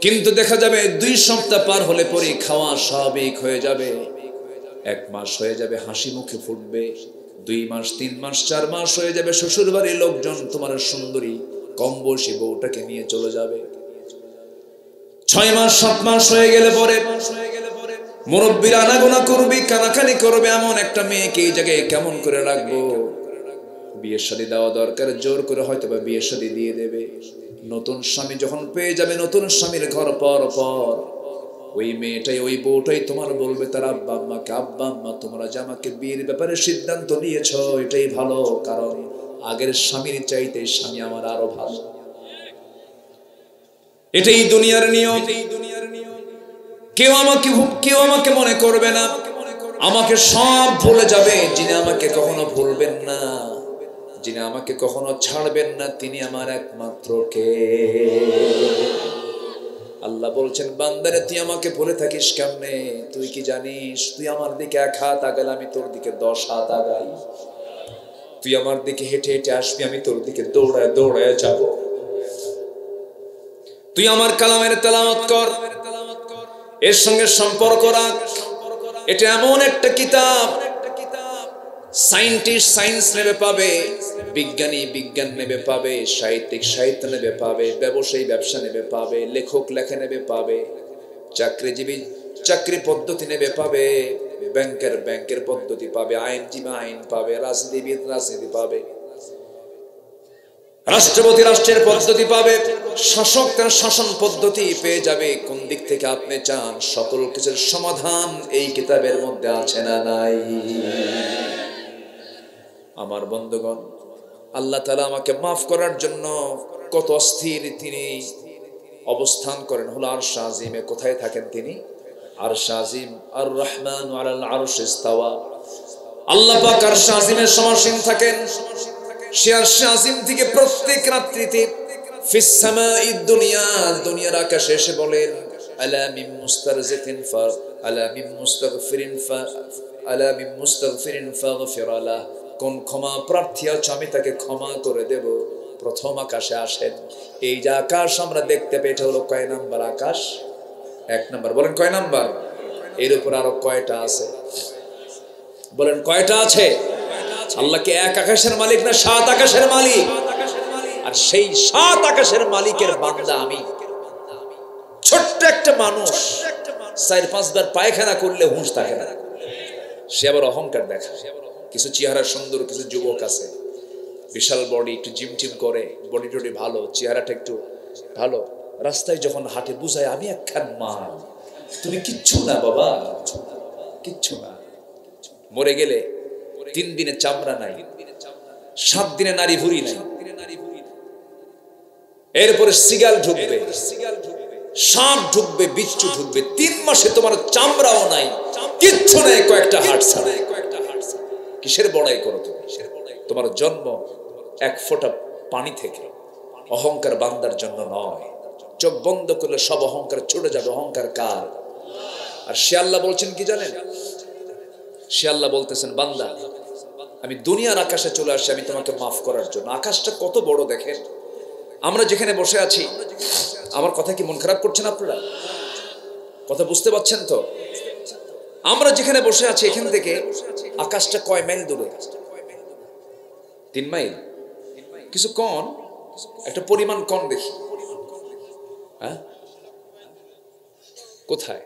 কিন্তু দেখা যাবে 2 সপ্তাহ পার হলে পরে খাওয়া স্বাভাবিক হয়ে যাবে, 1 মাস হয়ে যাবে, হাসি মুখে ফুটবে, 2 মাস, 3 মাস, 4 মাস হয়ে যাবে, শ্বশুর বাড়ির লোকজন তোমার সুন্দরী কম বয়সী বউটাকে নিয়ে চলে যাবে। 6 মাস 7 মাস হয়ে গেলে পরে মুরব্বীরা আনাগোনা করবে, কানাকানি করবে, এমন একটা মেয়েকে এই জায়গায় কেমন করে রাখবো, বিয়ের শাদী দেওয়া দরকার, জোর করে হয়তো বা বিয়ের শাদী দিয়ে দেবে। নতুন স্বামী যখন পেয়ে যাবে, নতুন স্বামীর ঘর পর ওই মেয়েটাই, ওই বউটাই তোমার বলবে তার আব্বা আম্মাকে, আব্বা আম্মা তোমরা যে আমাকে বিয়ের ব্যাপারে সিদ্ধান্ত নিয়েছ এটাই ভালো, কারণ আগের স্বামীর চাইতে স্বামী আমার আরো ভালো। এটাই দুনিয়ার নিয়ম। কেউ আমাকে মনে করবে না, আমাকে সব ভুলে যাবে। যিনি আমাকে কখনো ভুলবেন না, যিনি আমাকে কখনো ছাড়বেন না, তিনি আমার একমাত্র কে? আল্লাহ বলছেন, বান্দারে তুই আমাকে ভুলে থাকিস কেমনে? তুই কি জানিস তুই আমার দিকে 1 হাত আগালে আমি তোর দিকে 10 হাত আগাই। তুই আমার দিকে হেঁটে হেঁটে আসবি, আমি তোর দিকে দৌড়ায় দৌড়ায় যাব। তুই আমার কালামের তেলাওয়াত কর, এর সঙ্গে সম্পর্ক রাখ। এটা এমন একটা কিতাব, সায়েন্টিস্ট সায়েন্স নেবে পাবে, বিজ্ঞানী বিজ্ঞান নেবে পাবে, সাহিত্যিক সাহিত্য নেবে পাবে, ব্যবসায়ী ব্যবসা নেবে পাবে, লেখক লেখা নেবে পাবে, চাকরিজীবী চাকরি পদ্ধতি নেবে পাবে, ব্যাংকের পদ্ধতি পাবে, আইনজীবী আইন পাবে, রাজনীতিবিদ রাজনীতি পাবে, রাষ্ট্রপতি রাষ্ট্রের পদ্ধতি পাবে, শাসক তার শাসন পদ্ধতি পেয়ে যাবে। কোন দিক থেকে আপনি চান, সকল কিছুর সমাধান এই কিতাবের মধ্যে আছে না নাই? আমার বন্ধুগণ, আল্লাহ তাআলা আমাকে মাফ করার জন্য কত অস্থির তিনি অবস্থান করেন হলো আরশ আজিমে। কোথায় থাকেন তিনি? আরশ আজিম। আর রহমান আলাল আরশ ইস্তাওয়া। আল্লাহ পাক আরশ আজিমের সমাসীন থাকেন। সে আরশ আজিম থেকে প্রত্যেক রাত্রিতে ফিস সামাঈদ দুনিয়া, দুনিয়ার আকাশে এসে বলেন, আলা মিন মুস্তারজিতিন ফা আলা মিন মুস্তাগফিরিন ফা আলা মিন মুস্তাগফিরিন ফাগফির লাহ। কোন ক্ষমা প্রার্থী আছে আমি তাকে ক্ষমা করে দেব। প্রথম আকাশে আসেন। এই যে আকাশ আমরা দেখতে পাই, এটা হলো কয় নাম্বার আকাশ? 1 নাম্বার। বলেন কয় নাম্বার? এর উপর আরো কয়টা আছে? বলেন কয়টা আছে? আল্লাহ কি 1 আকাশের মালিক না 7 আকাশের মালিক? আর সেই 7 আকাশের মালিকের বান্দা আমি, ছোট্ট একটা মানুষ, 4-5 বার পায়খানা করলে হুঁশ থাকে না, সে আবার অহংকার দেখায়। কিছু চেহারা সুন্দর, কিছু যুবক আছে, বিশাল বডি, একটু জিম টিম করে, বডি টডি ভালো, চেহারাটা একটু ভালো, রাস্তায় যখন হাঁটে বুঝায় আমি একখান মাল, তুমি কিচ্ছু না বাবা, কিচ্ছু না। মরে গেলে 3 দিনে চামড়া নাই, 7 দিনে নারী ভুঁড়ি নাই, এরপরে সিগাল ঢুকবে, সাপ ঢুকবে, বিচ্ছু ঢুকবে, 3 মাসে তোমার চামড়াও নাই, কিচ্ছু নাই, কয়েকটা হাড় ছাড়া। কিসের বড়াই করো তুমি? তোমার জন্ম 1 ফোঁটা পানি থেকে। অহংকার বান্দার জন্য নয়। চোখ বন্ধ করলে সব অহংকার ছুটে যাবে। অহংকার কার? আর সে আল্লাহ বলছেন কি জানেন? সে আল্লাহ বলতেছেন, বান্দা আমি দুনিয়ার আকাশে চলে আসি আমি তোমাকে মাফ করার জন্য। আকাশটা কত বড় দেখেন। আমরা যেখানে বসে আছি, আমার কথা কি মন খারাপ করছেন আপনারা? কথা বুঝতে পারছেন তো? আমরা যেখানে বসে আছি এখান থেকে আকাশটা কয় মাইল দূরে? 3 মাইল? কিছু কন, একটা পরিমাণ কন দেখি। হ্যাঁ, কোথায়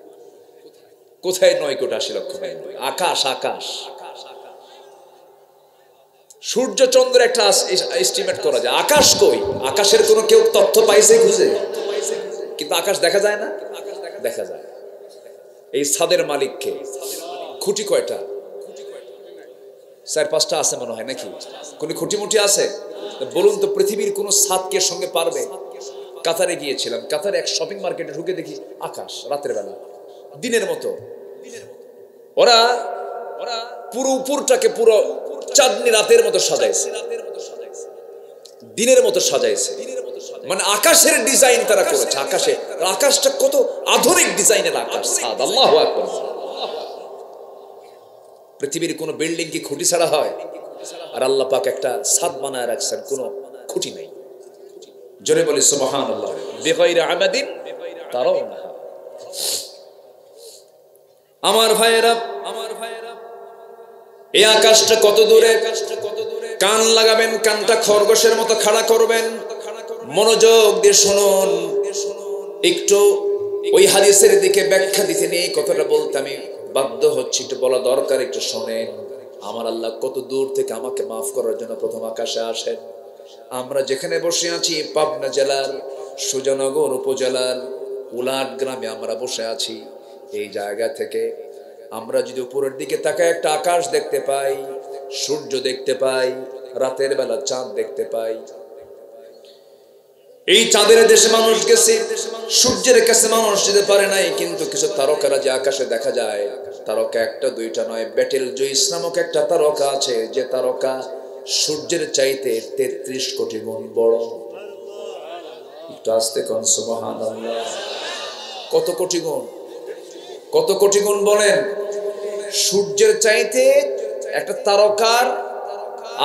কোথায় 9 কোটি 80 লক্ষ মাইল? আকাশ আকাশ। সূর্য চন্দ্র একটা এস্টিমেট করা যায়। আকাশ কই? আকাশের কোনো কেউ তথ্য পাইছে খুঁজে? কিন্তু আকাশ দেখা যায় না? দেখা যায়। এই ছাদের মালিককে খুঁটি কয়টা? 4-5টা আছে মনে হয়, নাকি? কোন খুঁটিমুটি আছে? বলুন তো, পৃথিবীর কোন ছাদকে সঙ্গে পারবে? কাতারে গিয়েছিলাম, কাতারে এক শপিং মার্কেটে ঢুকে দেখি আকাশ রাতের বেলা দিনের মতো। ওরা পুরো উপরটাকে পুরো চাঁদনি রাতের মতো সাজাইছে, দিনের মতো সাজাইছে। মানে আকাশের ডিজাইন তারা করেছে। আকাশটা কত আধুনিক ডিজাইনের আকাশ, ছাদ। আল্লাহু আকবার। পৃথিবীর কোন বিল্ডিং কি খুঁটি ছাড়া হয়? আর আল্লাহ পাক একটা ছাদ বানায় রাখছেন, কোনো খুঁটি নেই। জোরে বলি সুবহানাল্লাহ। বিগাইরি আমাদিন তারাউনাহা। আমার ভাইয়েরা, এই আকাশটা কত দূরে? কান লাগাবেন, কানটা খরগোশের মতো খাড়া করবেন, মনোযোগ দিয়ে শুনুন। একটু ওই হাদিসের দিকে ব্যাখ্যা দিতে নেই, কথাটা বলতে আমি বাধ্য হচ্ছি, একটু বলা দরকার, একটু শোনেন। আমার আল্লাহ কত দূর থেকে আমাকে মাফ করার জন্য প্রথম আকাশে আসেন। আমরা যেখানে বসে আছি পাবনা জেলার সুজানগর উপজেলার উলাট গ্রামে আমরা বসে আছি। এই জায়গা থেকে আমরা যদি উপরের দিকে তাকায় একটা আকাশ দেখতে পাই, সূর্য দেখতে পাই, রাতের বেলা চাঁদ দেখতে পাই। এই চাঁদের দেশে মানুষ গেছে, সূর্যের কাছে মানুষ যেতে পারে নাই, কিন্তু কিছু তারকারা যে আকাশে দেখা যায়, তারকা একটা দুইটা নয়, বেটেল জুইস নামক একটা তারকা আছে, যে তারকা সূর্যের চাইতে 33 কোটি গুণ বড়। একটু আস্তে কোন সুবহানাল্লাহ। কত কোটি গুণ? কত কোটি গুণ বলেন? সূর্যের চাইতে একটা তারকার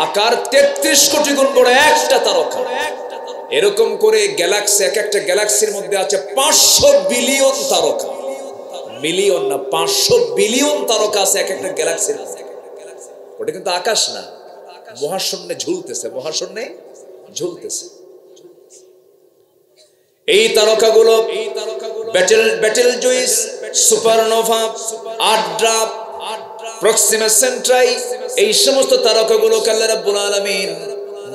আকার 33 কোটি গুণ বড় একটা তারকা। এরকম করে গ্যালাক্সি, এক একটা গ্যালাক্সির মধ্যে আছে 500 বিলিয়ন তারকা। মিলিয়ন না, 500 বিলিয়ন তারকা আছে এক একটা গ্যালাক্সির মধ্যে। ওটা কিন্তু আকাশ না, মহাশূন্যে ঝুলতেছে, মহাশূন্যে ঝুলতেছে। এই তারকাগুলো বেটেলজুইস, সুপারনোভা, আড্রা, প্রক্সিমা সেন্ট্রাই, এই সমস্ত তারকাগুলোকে আল্লাহ রাব্বুল আলামিন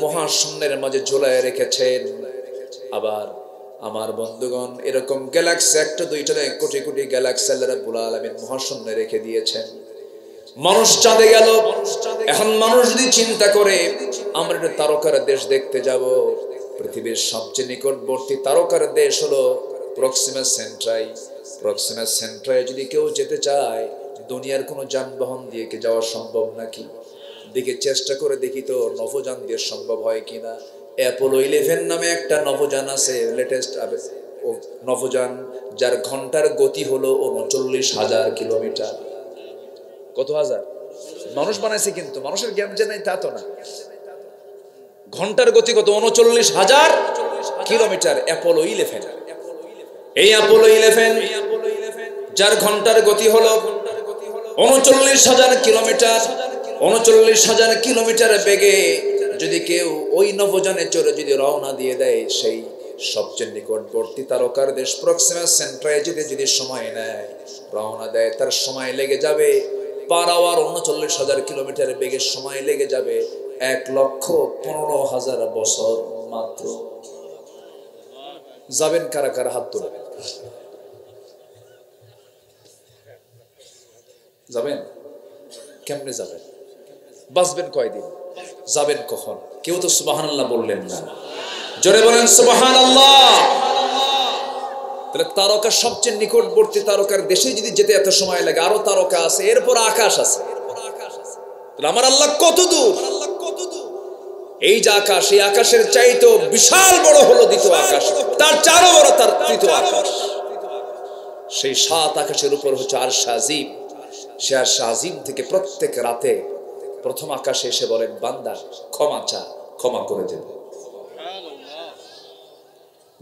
মহাশূন্যের মাঝে ঝুলায় রেখেছেন। আবার আমার বন্ধুগণ, এরকম গ্যালাক্সি একটা দুইটা নয়, কোটি কোটি গ্যালাক্সি আল্লাহ রাব্বুল আলামিন মহাশূন্যে রেখে দিয়েছেন। মানুষ চাঁদে গেল, এখন মানুষ যদি চিন্তা করে আমরা একটা তারকার দেশ দেখতে যাব, পৃথিবীর সবচেয়ে নিকটবর্তী তারকার দেশ হলো প্রক্সিমা সেন্ট্রাই। প্রক্সিমা সেন্ট্রাই যদি কেউ যেতে চায়, দুনিয়ার কোনো যানবাহন দিয়ে কি যাওয়া সম্ভব নাকি? দিকে চেষ্টা করে দেখি তো নভোযান দিয়ে সম্ভব হয় কিনা। অ্যাপোলো 11 নামে একটা নভোযান আছে, লেটেস্ট নভোযান, যার ঘন্টার গতি হলো 39,000 কিলোমিটার। কত হাজার? মানুষ বানাইছে, কিন্তু মানুষের জ্ঞান যে নাই তা তো না। ঘন্টার গতি কত? 39,000 কিলোমিটার। অ্যাপোলো 11, এই অ্যাপোলো 11 যার ঘন্টার গতি হলো 39,000 কিলোমিটার। 39,000 কিলোমিটার বেগে যদি কেউ ওই নভোযানে চড়ে যদি রওনা দিয়ে দেয়, সেই সবচেয়ে নিকটবর্তী তারকার দেশ প্রক্সিমা সেন্ট্রায় যেতে যদি সময় নেয়, রওনা দেয়, তার সময় লেগে যাবে পার আওয়ার 39,000 কিলোমিটার বেগে সময় লেগে যাবে 1,15,000 বছর মাত্র। যাবেন কারা কারা? হাত তোলেন। যাবেন? কেমনে যাবেন? বাঁচবেন কয়দিন? যাবেন কখন? কেউ তো সুবহানাল্লাহ বললেন না। জোরে বলেন সুবহানাল্লাহ। তাহলে তারকা সবচেয়ে নিকটবর্তী তারকার দেশে যদি যেতে এত সময় লাগে, আরো তারকা আছে, এরপর আকাশ আছে। আমার আল্লাহ কত দূর! এই যে আকাশ, এই আকাশের চাইতেও বিশাল বড় হলো দ্বিতীয় আকাশ, তার চারও বড় তার তৃতীয় আকাশ। সেই 7 আকাশের উপর হচ্ছে আরশ আজিম। সে আরশ আজিম থেকে প্রত্যেক রাতে প্রথম আকাশে এসে বলেন, বান্দা ক্ষমা চা, ক্ষমা করে দেব।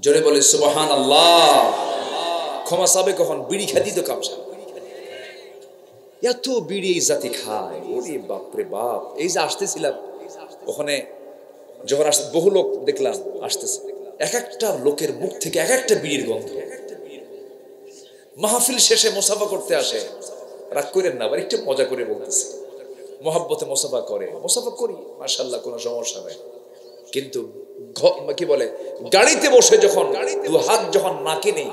জোরে বলে সুবহানাল্লাহ। ক্ষমা চাবে কখন? বিড়ি খাদি তো কামসা। এত বিড়ি এই জাতি খায়, ওরে বাপরে বাপ। এই যে আসতেছিলাম ওখানে, যখন আসতে বহু লোক দেখলাম আসতেছে, এক একটা লোকের মুখ থেকে এক একটা বিড়ির গন্ধ। মাহফিল শেষে মুসাফা করতে আসে, রাগ করেন না, আবার একটু মজা করে বলতেছে, মহাব্বতে মুসাফা করে, মুসাফা করি, মাশাআল্লাহ, কোনো সমস্যা নেই। কিন্তু কি বলে, গাড়িতে বসে যখন দু হাত যখন নাকে নেই,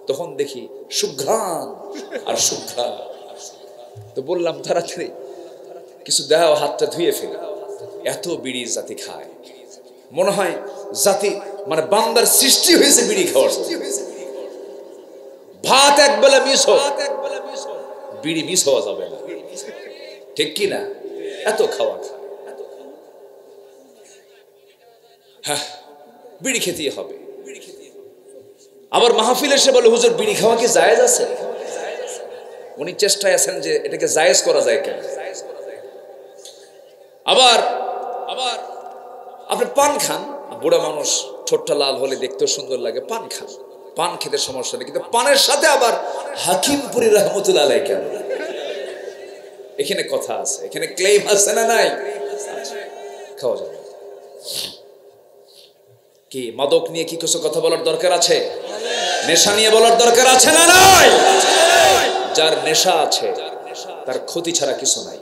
তখন দেখি সুঘ্রাণ আর সুঘ্রাণ। তো বললাম তাড়াতাড়ি কিছু দাও, হাতটা ধুয়ে ফেলে। এত বিড়ি জাতি খায়, মনে হয় জাতি মানে বান্দার সৃষ্টি হয়েছে বিড়ি খাওয়ার। ভাত একবেলা মিস হোক, বিড়ি মিস হওয়া যাবে না, ঠিক কি না? এত খাওয়া খায়, হ্যাঁ বিড়ি খেতেই হবে। আবার মাহফিল এসে বলে, হুজুর বিড়ি খাওয়া কি জায়েজ আছে? উনি চেষ্টায় আছেন যে এটাকে জায়েজ করা যায় কেন। আবার আপনি পান খান, বুড়া মানুষ, ঠোঁটটা লাল হলে দেখতেও সুন্দর লাগে, পান খান, পান খেতে সমস্যা নেই, কিন্তু পানের সাথে আবার হাকিমপুরি রহমতুল্লাহ আলাইহি কেন? এখানে কথা আছে, এখানে ক্লেম আছে না নাই? খাওয়া যাবে কি? মাদক নিয়ে কি কিছু কথা বলার দরকার আছে? নেশা নিয়ে বলার দরকার আছে না নাই? যার নেশা আছে তার ক্ষতি ছাড়া কিছু নাই।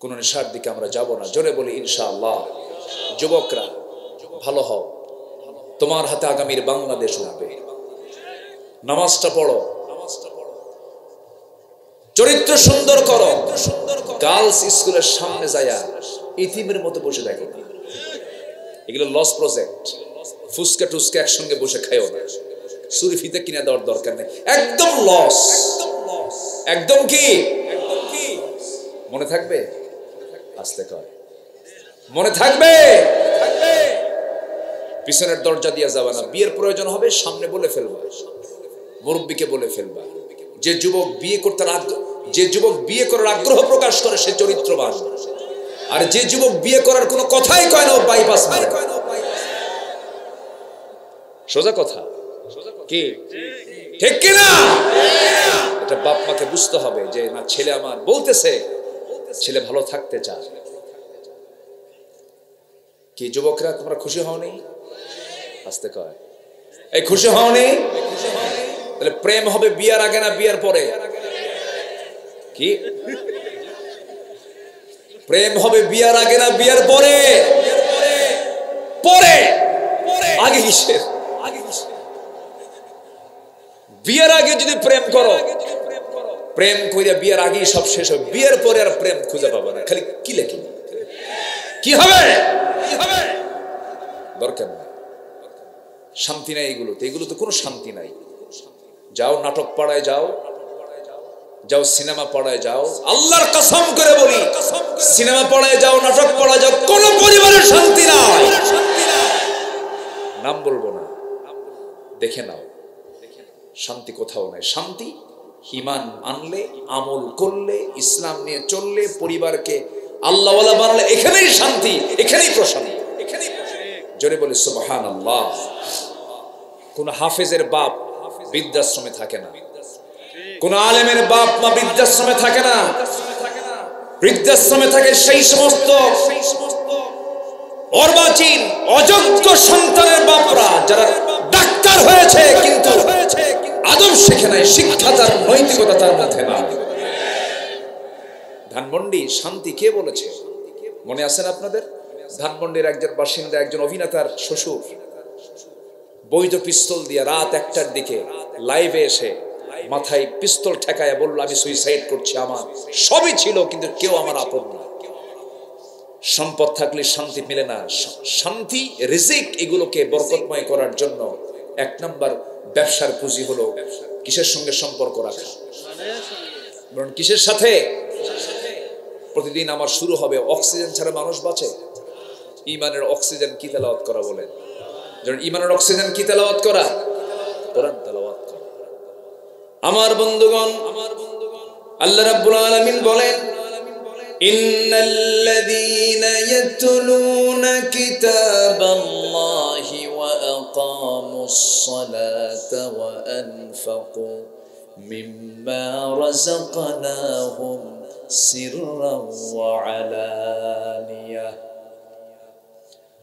কোন নেশার দিকে আমরা যাব না। জোরে বলি ইনশাআল্লাহ। যুবকরা ভালো হও, তোমার হাতে আগামীর বাংলাদেশ উঠবে। নামাজটা পড়ো, চরিত্র সুন্দর করো। গার্লস স্কুলের সামনে যায়া ইতিমের মতো বসে দেখো, এগুলো লস প্রজেক্ট। ফুসকা টুসকা একসঙ্গে বসে খাইও না, সুরি ফিতে কিনে দেওয়ার দরকার নেই, একদম লস। একদম কি মনে থাকবে? আস্তে কয় মনে থাকবে। পিছনের দরজা দিয়ে যাবে না। বিয়ের প্রয়োজন হবে সামনে বলে ফেলবা, মুরব্বীকে বলে ফেলবা। যে যুবক বিয়ে করার আগ্রহ প্রকাশ করে সে চরিত্রবান, আর যে যুবক বিয়ে করার কোনো কথাই কয় না ও বাইপাস মারে। সোজা কথা কি ঠিক কিনা? এটা বাপ মাকে বুঝতে হবে যে না, ছেলে আমার বলতেছে ছেলে ভালো থাকতে চায়। কি যুবকরা তোমরা খুশি হওনি? আসতে কয় এই খুশি হওনি? তাহলে প্রেম হবে বিয়ার আগে না বিয়ার পরে? কি প্রেম হবে বিয়ার আগে না বিয়ার পরে? পরে। আগে কিসের? বিয়ের আগে যদি প্রেম করো, প্রেম কইরা বিয়ের আগেই সব শেষ হবে, বিয়ের পরে আর প্রেম খুঁজে পাবো না, খালি কি লেখি কি হবে দরকার নেই। শান্তি নাই এগুলোতে, এগুলোতে কোনো শান্তি নাই। যাও নাটক পাড়ায় যাও, যাও সিনেমা পাড়ায় যাও, আল্লাহর কসম করে বলি সিনেমা পাড়ায় যাও, নাটক পাড়ায় যাও, কোন পরিবারের শান্তি নাই। নাম বলবো না, দেখে নাও শান্তি কোথাও নাই। শান্তি ঈমান আনলে, আমল করলে, ইসলাম নিয়ে চললে, পরিবারকে আল্লাহওয়ালা বানালে, এখানেই শান্তি, এখানেই প্রশান্তি। জোরে বলি সুবহানাল্লাহ। কোন হাফেজের বাপ বৃদ্ধাশ্রমে থাকে না, কোন আলেমের বাপ মা বৃদ্ধাশ্রমে থাকে না। বৃদ্ধাশ্রমে থাকে সেই সমস্ত অর্বাচীন অযোগ্য সন্তানের বাপরা, যারা ডাক্তার হয়েছে কিন্তু আদব শিখে নাই, শিক্ষা তার, নৈতিকতা তার মধ্যে না। ধানমন্ডি শান্তি কে বলেছে মনে আছেন আপনাদের? ধানমন্ডির একজন বাসিন্দা, একজন অভিনেতার শ্বশুর বৈধ পিস্তল দিয়ে রাত 1টার দিকে লাইভে এসে মাথায় পিস্তল ঠেকায় বলল আমি সুইসাইড করছি, আমার সবই ছিল কিন্তু কেউ আমার আপন না। সম্পদ থাকলে শান্তি মিলে না। শান্তি, রিজিক, এগুলোকে বরকতময় করার জন্য 1 নাম্বার ব্যবসার পুঁজি হলো কিসের সঙ্গে সম্পর্ক রাখা? বলুন কিসের সাথে? প্রতিদিন আমার শুরু হবে অক্সিজেন ছাড়া মানুষ বাঁচে? ঈমানের অক্সিজেন কি তেলাওয়াত করা বলেন? যেমন ঈমানের অক্সিজেন কি তেলাওয়াত করা? কোরআন তেলাওয়াত করা। আমার বন্ধুগণ, আল্লাহ রাব্বুল আলামিন বলেন ইন্নাল্লাযীনা ইয়াতলুনা কিতাবাল্লাহি ওয়া আকামুস সালাতা ওয়া আনফাকু মিম্মা রাযাকনাহুম সিররান ওয়া আলানিয়া।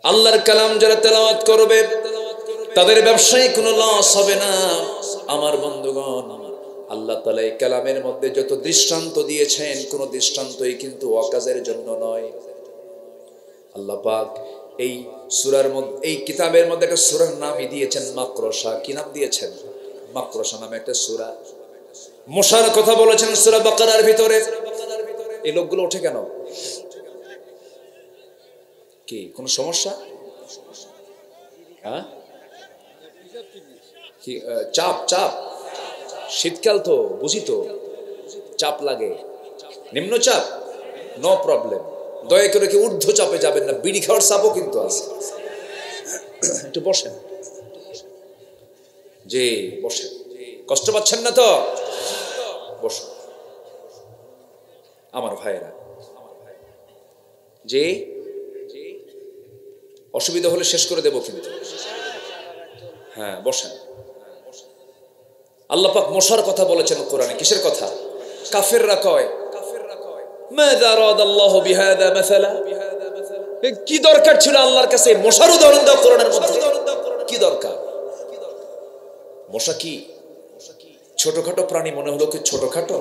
আল্লাহর কালাম যারা তেলাওয়াত করবে তাদের ব্যবসায় কোনো লস হবে না। আমার বন্ধুগণ, আল্লাহ তাআলা এই কালামের মধ্যে যত দৃষ্টান্ত দিয়েছেন, কোন দৃষ্টান্তই কিন্তু অকাজের জন্য নয়। আল্লাহ পাক এই সূরার মধ্যে, এই কিতাবের মধ্যে একটা সূরার নামই দিয়েছেন মাকরসা। কি নাম দিয়েছেন? মাকরসা নামে একটা সূরা। মশার কথা বলেছেন সূরা বাকারার ভিতরে। এই লোকগুলো ওঠে কেন? কি কোন সমস্যা? হ্যাঁ, কি চাপ? চাপ শীতকাল তো বুঝি তো, চাপ লাগে। নিম্নচাপ নো প্রবলেম, দয়া করে কি ঊর্ধ্ব চাপে যাবেন না, বিড়ি খাওয়ার চাপও কিন্তু আছে। একটু বসেন, জি বসেন, কষ্ট পাচ্ছেন না তো? বসুন আমার ভাইয়েরা। জি অসুবিধা হলে শেষ করে দেব কিন্তু। হ্যাঁ বসেন। আল্লাহ পাক মশার কথা বলেছেন কোরআনে। কিসের কথা? কাফেররা কয় মাযা আরাদাল্লাহু বিহাযা মাসালা। কি দরকার ছিল আল্লাহর কাছে মশার উদাহরণ দাও কোরআনের মধ্যে? কি দরকার? মশা কি ছোটখাটো প্রাণী মনে হলো? কি ছোটখাটো?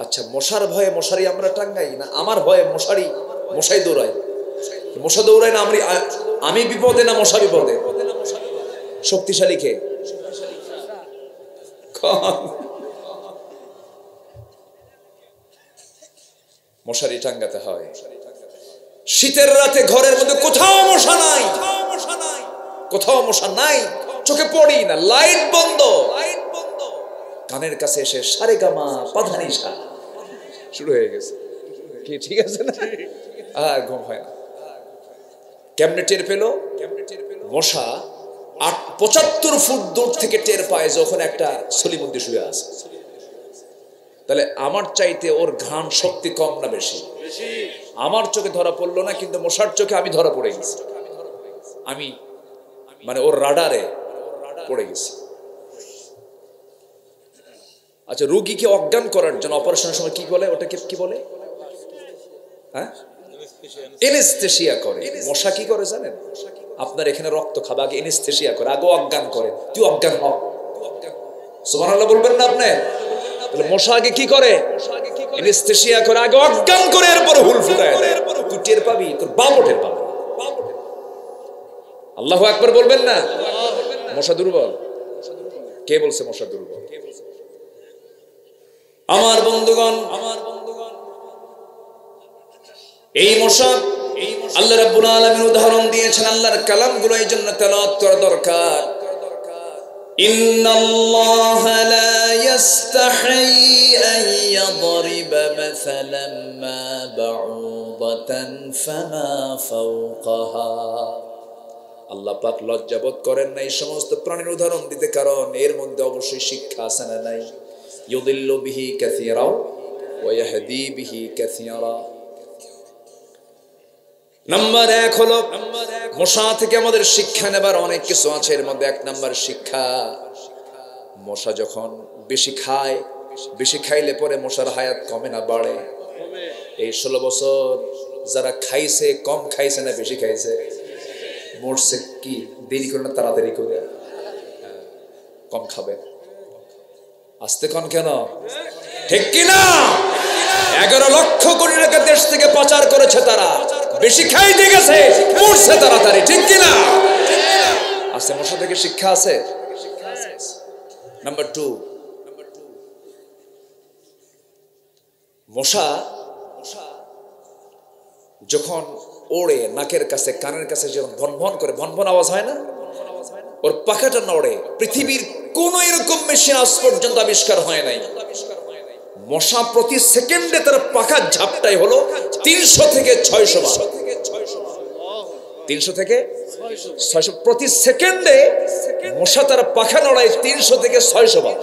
আচ্ছা, মশার ভয়ে মশারি আমরা টাঙ্গাই না? আমার ভয়ে মশাই দৌড়ায়। মশা দৌড়ায় না আমি বিপদে না মশা বিপদে? শক্তিশালী কে? মশারি টাঙ্গাতে হয়। শীতের রাতে ঘরের মধ্যে কোথাও মশা নাই, কোথাও মশা নাই, চোখে পড়ি না, লাইট বন্ধ, কানের কাছে এসে সারে গামা পাধানিসা শুরু হয়ে গেছে। কি ঠিক আছে না? আর ঘুম হয় না। কেমনে টের পেল? মশা 75 ফুট দূর থেকে টের পায় যখন একটা সলির মধ্যে শুয়ে আছে। তাহলে আমার চাইতে ওর ঘ্রাণ শক্তি কম না বেশি? আমার চোখে ধরা পড়লো না, কিন্তু মশার চোখে আমি ধরা পড়ে গেছি। আমি মানে ওর রাডারে পড়ে গেছি। আচ্ছা, রোগীকে অজ্ঞান করার জন্য অপারেশনের সময় কি বলে? ওটাকে কি বলে? হ্যাঁ, এনেস্থেসিয়া করে। মশা কি করে জানেন? আপনার এখানে রক্ত খাবে, আগে এনেস্থেসিয়া করে, আগে অজ্ঞান করে। তুই অজ্ঞান হ, সুবহানাল্লাহ বলবেন না আপনি? তাহলে মশা আগে কি করে? এনেস্থেসিয়া করে, আগে অজ্ঞান করে, এরপর হুল ফুটায় দেয়। তুই টের পাবি, তোর বাপ টের পাবে। আল্লাহু আকবার বলবেন না? মশা দুর্বল? কে বলছে মশা দুর্বল? আমার বন্ধুগণ, এই মশা আল্লাহ রাব্বুল আলামিন উদাহরণ দিয়েছেন। আল্লাহর কালামগুলো এই জন্য তেলাওয়াত করা দরকার। ইন্নাল্লাহা লা ইস্তাহি আন ইয়াদরিবা মাসালান মা বাউদাতান ফামা ফাওকাহা। আল্লাহ পাক লজ্জাবোধ করেন না এই সমস্ত প্রাণীর উদাহরণ দিতে, কারণ এর মধ্যে অবশ্যই শিক্ষা আছে না নাই? ইউদিল্লু বিহি কাসীরা ওয়া ইয়াহদি বিহি কাসীরা। নাম্বার 1 হলো মশা থেকে আমাদের শিক্ষা নেবার অনেক কিছু আছে। এর মধ্যে 1 নাম্বার শিক্ষা, মশা যখন বেশি খায়, বেশি খাইলে পরে মশার হায়াত কমে না বাড়ে? এই 16 বছর যারা খাইছে, কম খাইছে না বেশি খাইছে? মরছে কি দেরি করে না তাড়াতাড়ি করে? কম খাবে। আস্তে কন কেন? ঠিক কিনা? 11 লক্ষ কোটি টাকা দেশ থেকে পাচার করেছে তারা, বেশি খাইতে গেছে, মরছে তাড়াতাড়ি। ঠিক কিনা? আছে মশা থেকে শিক্ষা আছে। নাম্বার 2, মশা যখন ওড়ে নাকের কাছে, কানের কাছে যখন ভনভন করে, ভনভন আওয়াজ হয় না? ওর পাখাটা নড়ে। পৃথিবীর কোন এরকম মেশিন আজ পর্যন্ত আবিষ্কার হয় নাই। মশা প্রতি সেকেন্ডে তার পাখা ঝাপটাই হলো 300 থেকে 600 বার। 300 থেকে 600 প্রতি সেকেন্ডে মশা তার পাখা নড়ায় 300 থেকে 600 বার।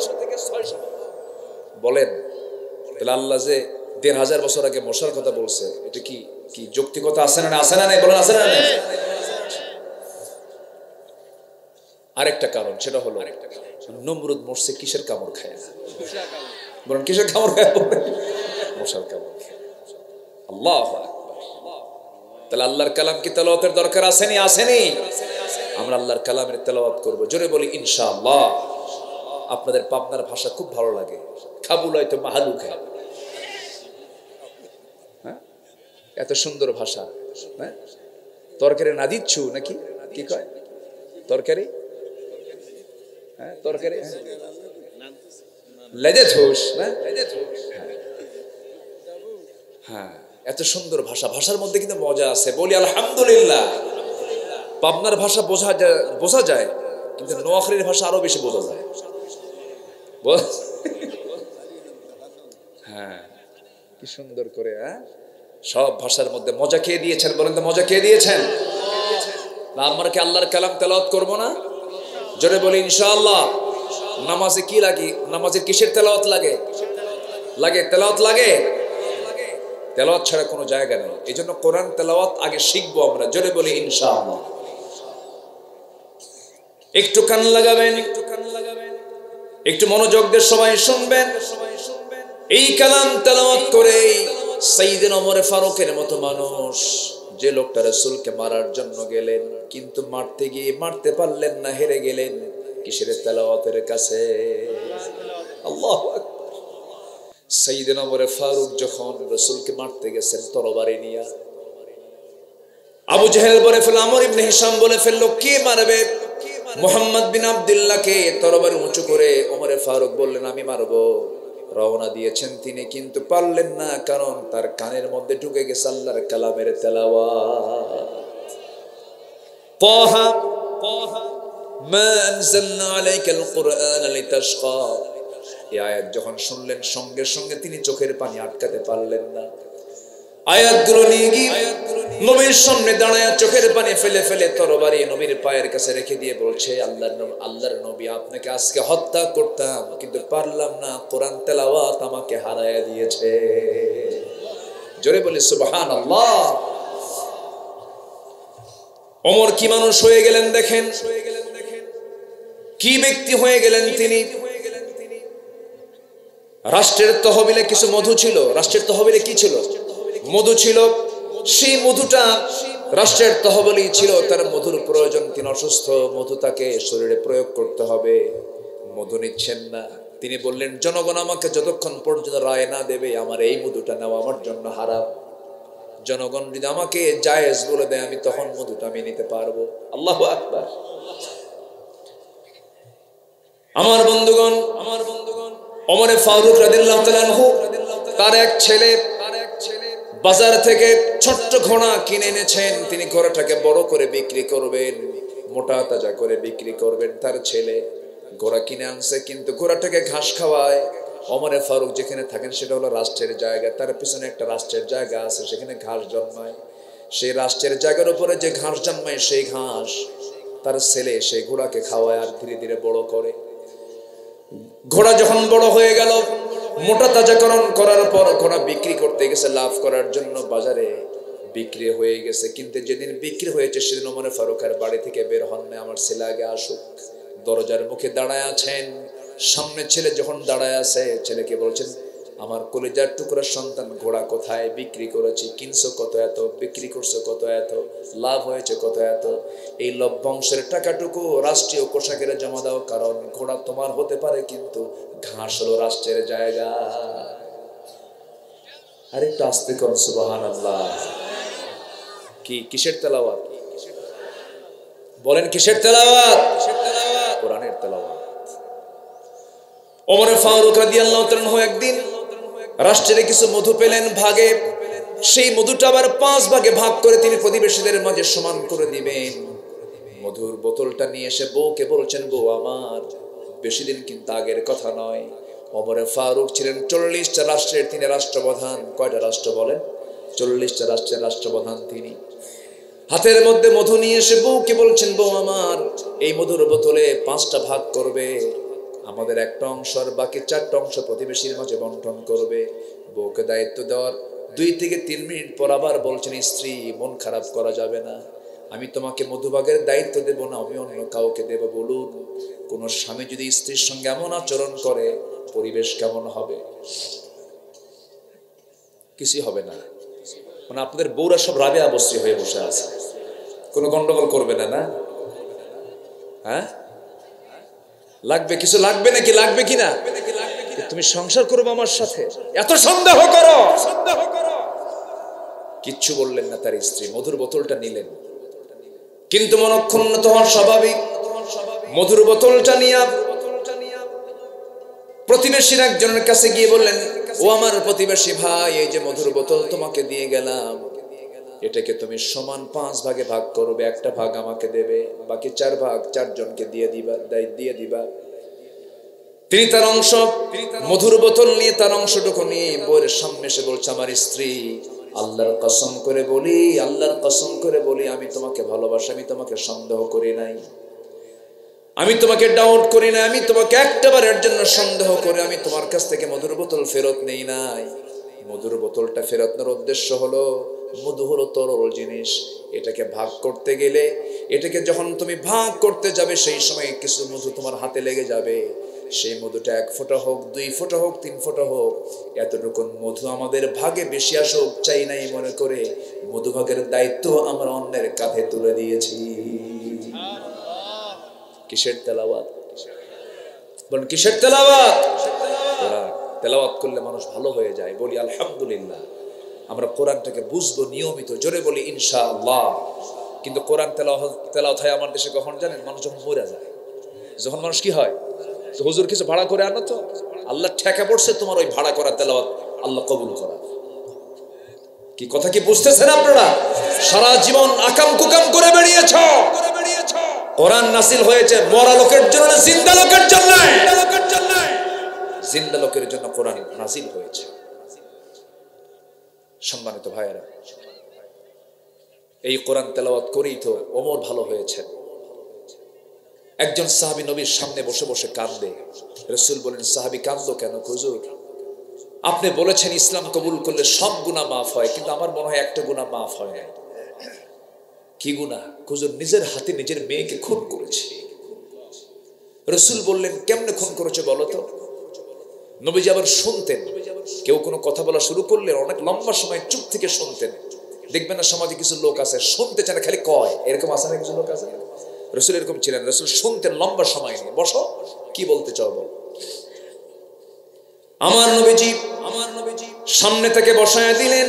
বলেন তাহলে আল্লাহ যে 1500 বছর আগে মশার কথা বলছে, এটা কি কি যৌক্তিকতা আছে না? আছে না? বলেন আছে না? আরেকটা কারণ, সেটা হলো নমরুদ মরছে কিসের কামড় খায়? বলেন কিসের কামড় খায়? মশার কামড়। আল্লাহু আকবার। তাহলে আল্লাহর কালাম কি তেলাওয়াতের দরকার আসেনি? আসেনি? আমরা আল্লাহর কালামের তেলাওয়াত করব। জোরে বলি ইনশাআল্লাহ। আপনাদের পাবনার ভাষা খুব ভালো লাগে, খাবুলাই তো মাহালু খায়। হ্যাঁ, এত সুন্দর ভাষা। হ্যাঁ, তরকারি না দিচ্ছু নাকি? কি কয়? তরকারি, হ্যাঁ তরকারি, লেজে থুস না? হ্যাঁ, এত সুন্দর ভাষা। ভাষার মধ্যে কিন্তু মজা আছে। বলি আলহামদুলিল্লাহ। পাবনার ভাষা বোঝা যায়, কিন্তু নোয়াখালীর ভাষা আরো বেশি বোঝা যায়। হ্যাঁ, কি সুন্দর করে। হ্যাঁ, সব ভাষার মধ্যে মজা খেয়ে দিয়েছেন। বলেন তো মজা খেয়ে দিয়েছেন না? আমরা কি আল্লাহর কালাম তেলাওয়াত করবো না? জোরে বলি ইনশাআল্লাহ। নামাজে কি লাগে? নামাজে কিসের তেলাওয়াত লাগে? তেলাওয়াত লাগে। তেলাওয়াত ছাড়া কোনো জায়গা নেই। এই জন্য কোরআন তেলাওয়াত আগে শিখবো আমরা। জোরে বলি ইনশাআল্লাহ। একটু কান লাগাবেন, একটু মনোযোগ দিয়ে সবাই শুনবেন। এই কালাম তেলাওয়াত করে সাইয়েদনা ওমর ফারুকের মতো মানুষ, যে লোকটা রাসূলকে মারার জন্য গেলেন, কিন্তু মারতে গিয়ে মারতে পারলেন না, হেরে গেলেন। কিসের? তেলাওয়াতের কাছে। আল্লাহু আকবার। সাইয়েদনা ওমর ফারুক যখন রাসূলকে মারতে গেছেন তরবারি নিয়ে, আবু জাহেল বলে ফেলল, আমর ইবনে হিশাম বলে ফেলল, কে মারবে? মুহাম্মদ বিন আব্দুল্লাহকে। তরবারি উঁচু করে ওমর ফারুক বললেন, আমি মারবো। রওনা দিয়েছেন তিনি, কিন্তু পারলেন না, কারণ তার কানের মধ্যে ঢুকে গেছে আল্লাহর কালামের তেলাওয়াত। তাহা মা আনজালনা আলাইকাল কুরআনা লিতাশকা, এই আয়াত যখন শুনলেন সঙ্গে সঙ্গে তিনি চোখের পানি আটকাতে পারলেন না। আয়াতগুলো নিয়ে গিয়ে নবীর সামনে দাঁড়ায় চোখের পানি ফেলে ফেলে তরবারি নবীর পায়ের কাছে রেখে দিয়ে বলছে, আল্লাহর নবী, আপনাকে আজকে হত্যা করতাম কিন্তু পারলাম না, কোরআন তেলাওয়াত আমাকে হারায় দিয়েছে। জোরে বলি সুবহানাল্লাহ। ওমর কি মানুষ হয়ে গেলেন দেখেন, কি ব্যক্তি হয়ে গেলেন তিনি। রাষ্ট্রের তহবিলে কিছু মধু ছিল, রাষ্ট্রের তহবিলে কি ছিল? মধু ছিল। সেই মধুটা রাষ্ট্রের তহবিলই ছিল, তার মধুর প্রয়োজন, তিনি অসুস্থ, মধু তাকে শরীরে প্রয়োগ করতে হবে, মধু নিচ্ছেন না। তিনি বললেন, জনগণ আমাকে যতক্ষণ পর্যন্ত রায় না দেবে আমার এই মধুটা নেওয়া আমার জন্য হারাম। জনগণ যদি আমাকে জায়েজ বলে দেয় আমি তখন মধুটা আমি নিতে পারবো। আল্লাহু আকবার। আমার বন্ধুগণ, ওমর ফারুক রাদিয়াল্লাহু তাআলা আনহু, তার এক ছেলে বাজার থেকে ছোট্ট ঘোড়া কিনে এনেছেন, তিনি ঘোড়াটাকে বড় করে বিক্রি করবেন, মোটা তাজা করে বিক্রি করবেন। তার ছেলে ঘোড়া কিনে আনছে, কিন্তু ঘোড়াটাকে ঘাস খাওয়ায়। ওমর ফারুক যেখানে থাকেন সেটা হলো রাষ্ট্রের জায়গা, তার পিছনে একটা রাষ্ট্রের জায়গা আছে, সেখানে ঘাস জন্মায়। সেই রাষ্ট্রের জায়গার উপরে যে ঘাস জন্মায় সেই ঘাস তার ছেলে সেই ঘোড়াকে খাওয়ায় আর ধীরে ধীরে বড় করে। ঘোড়া যখন বড় হয়ে গেল, মোটা তাজাকরণ করার পর ঘোড়া বিক্রি করতে গেছে লাভ করার জন্য, বাজারে বিক্রি হয়ে গেছে। কিন্তু যেদিন বিক্রি হয়েছে সেদিন ওমর ফারুক আর বাড়ি থেকে বের হন না, আমার ছেলে আগে আসুক। দরজার মুখে দাঁড়ায় আছেন, সামনে ছেলে যখন দাঁড়ায় আছে, ছেলেকে বলছেন, আমার কলিজার টুকরার সন্তান, ঘোড়া কোথায়? বিক্রি করেছি। কিনছো কত? এত। বিক্রি করছো কত? এত। লাভ হয়েছে কত? এত। এই লভ্যাংশের টাকাটুকু রাষ্ট্রীয় কোষাগারে জমা দাও, কারণ ঘোড়া তোমার হতে পারে কিন্তু ঘাস হলো রাষ্ট্রের জায়গা। আরেকটু আস্তে করুন সুবহানাল্লাহ। কি কিসের তেলাওয়াত বলেন? কিসের তেলাওয়াত? কোরআনের তেলাওয়াত। ওমর ফারুক রাদিয়াল্লাহু তাআলা একদিন রাষ্ট্রের কিছু মধু পেলেন ভাগে, সেই মধুটা আবার 5 ভাগে ভাগ করে তিনি প্রতিবেশীদের মাঝে সমান করে দিবেন। মধুর বোতলটা নিয়ে এসে বউকে বলছেন, বউ আমার, বেশি দিন কিন্তু আগের কথা নয়, ওমর ফারুক ছিলেন 40টা রাষ্ট্রের তিনি রাষ্ট্রপ্রধান। কয়টা রাষ্ট্র বলেন? 40টা রাষ্ট্রের রাষ্ট্রপ্রধান তিনি। হাতের মধ্যে মধু নিয়ে এসে বউকে বলছেন, বউ আমার, এই মধুর বোতলে 5টা ভাগ করবে, আমাদের একটা অংশ আর বাকি 4টা অংশ প্রতিবেশীর মাঝে বন্টন করবে। বউকে দায়িত্ব দেওয়ার 2 থেকে 3 মিনিট পর আবার বলছেন, স্ত্রী, মন খারাপ করা যাবে না, আমি তোমাকে মধুভাগের দায়িত্ব দেব না, আমি অন্য কাউকে দেব। বলুন, কোন স্বামী যদি স্ত্রীর সঙ্গে এমন আচরণ করে পরিবেশ কেমন হবে? কিছুই হবে না। মানে আপনাদের বউরা সব রাবেয়া বস্তি হয়ে বসে আছে, কোনো গন্ডগোল করবে না, না? হ্যাঁ, লাগবে কিছু, লাগবে নাকি? লাগবে কিনা? তুমি সংসার করবো আমার সাথে, এত সন্দেহ করো? কিচ্ছু বললেন না তার স্ত্রী, মধুর বোতলটা নিলেন, কিন্তু মনক্ষুণ্ণ হওয়ার স্বাভাবিক। মধুর বোতলটা নিয়ে প্রতিবেশীর একজনের কাছে গিয়ে বললেন, ও আমার প্রতিবেশী ভাই, এই যে মধুর বোতল তোমাকে দিয়ে গেলাম, এটাকে তুমি সমান 5 ভাগে ভাগ করবে, একটা ভাগ আমাকে দেবে, বাকি 4 ভাগ 4 জনকে দিয়ে দিবা। তিনি তার অংশ, মধুর বোতল নিয়ে তার অংশটুকু নিয়ে বউয়ের সামনে এসে বলছে, আমার স্ত্রী, আল্লাহর কসম করে বলি, আমি তোমাকে ভালোবাসি, আমি তোমাকে সন্দেহ করি নাই, আমি তোমাকে ডাউট করি না, আমি তোমাকে একটাবারের জন্য সন্দেহ করে আমি তোমার কাছ থেকে মধুর বোতল ফেরত নেই নাই। মধুর বোতলটা ফেরত নেওয়ার উদ্দেশ্য হলো, মধু হলো তরল জিনিস, এটাকে ভাগ করতে গেলে, এটাকে যখন তুমি ভাগ করতে যাবে সেই সময় কিছু মধু তোমার হাতে লেগে যাবে, সেই মধুটা 1 ফোঁটা হোক, 2 ফোঁটা হোক, 3 ফোঁটা হোক, এতটুকু মধু আমাদের ভাগে বেশি আসুক চাই নাই মনে করে মধুভাগের দায়িত্ব আমরা অন্যের কাঁধে তুলে দিয়েছি। কিসের তেলাওয়াত বলেন? কিসের তেলাওয়াত? কোরআন তেলাওয়াত করলে মানুষ ভালো হয়ে যায়। বলি আলহামদুলিল্লাহ, আমরা কোরআনটাকে বুঝবো নিয়মিত, জোরে বলি ইনশাআল্লাহ। কিন্তু কোরআন তেলাওয়াত হয় আমার দেশে কখন জানেন? মানুষ যখন মরে যায়, যখন মানুষ কি হয়, তো হুজুর কিছু ভাড়া করে আনো তো, আল্লাহ ঠেকা পড়ছে তোমার ওই ভাড়া করা তেলাওয়াত আল্লাহ কবুল করা। কি কথা কি বুঝতেছেন আপনারা? সারা জীবন আকাম কুকাম করে বেরিয়েছ, কোরআন নাসিল হয়েছে মরা লোকের জন্য, জিন্দা লোকের জন্য। জিন্দা লোকের জন্য কোরআন নাসিল হয়েছে। সম্মানিত ভাইয়েরা, এই কোরআন তেলাওয়াত করেই তো ওমর ভালো হয়েছে। একজন সাহাবী নবীর সামনে বসে বসে কাঁদে। রাসূল বলেন, সাহাবী কাঁদলো কেন? হুজুর, আপনি বলেছেন ইসলাম কবুল করলে সব গুনাহ মাফ হয়, কিন্তু আমার মনে হয় একটা গুনাহ মাফ হয় না। কি গুনাহ? হুজুর, নিজের হাতে নিজের মেয়েকে খুন করেছে। রাসূল বললেন, কেমনে খুন করেছে বলো তো? নবীজি আবার শুনতেন, কেউ কোনো কথা বলা শুরু করলে অনেক লম্বা সময় চুপ থেকে শুনতেন। দেখবেন না সমাজে কিছু লোক আছে শুনতে চায় না, খালি কয়, এরকম আছে না কিছু লোক আছে? রাসূল এরকম ছিলেন। রাসূল শুনতেন লম্বা সময় নিয়ে। বসো, কি বলতে চাও বল। আমার নবীজি সামনে থেকে বসায় দিলেন,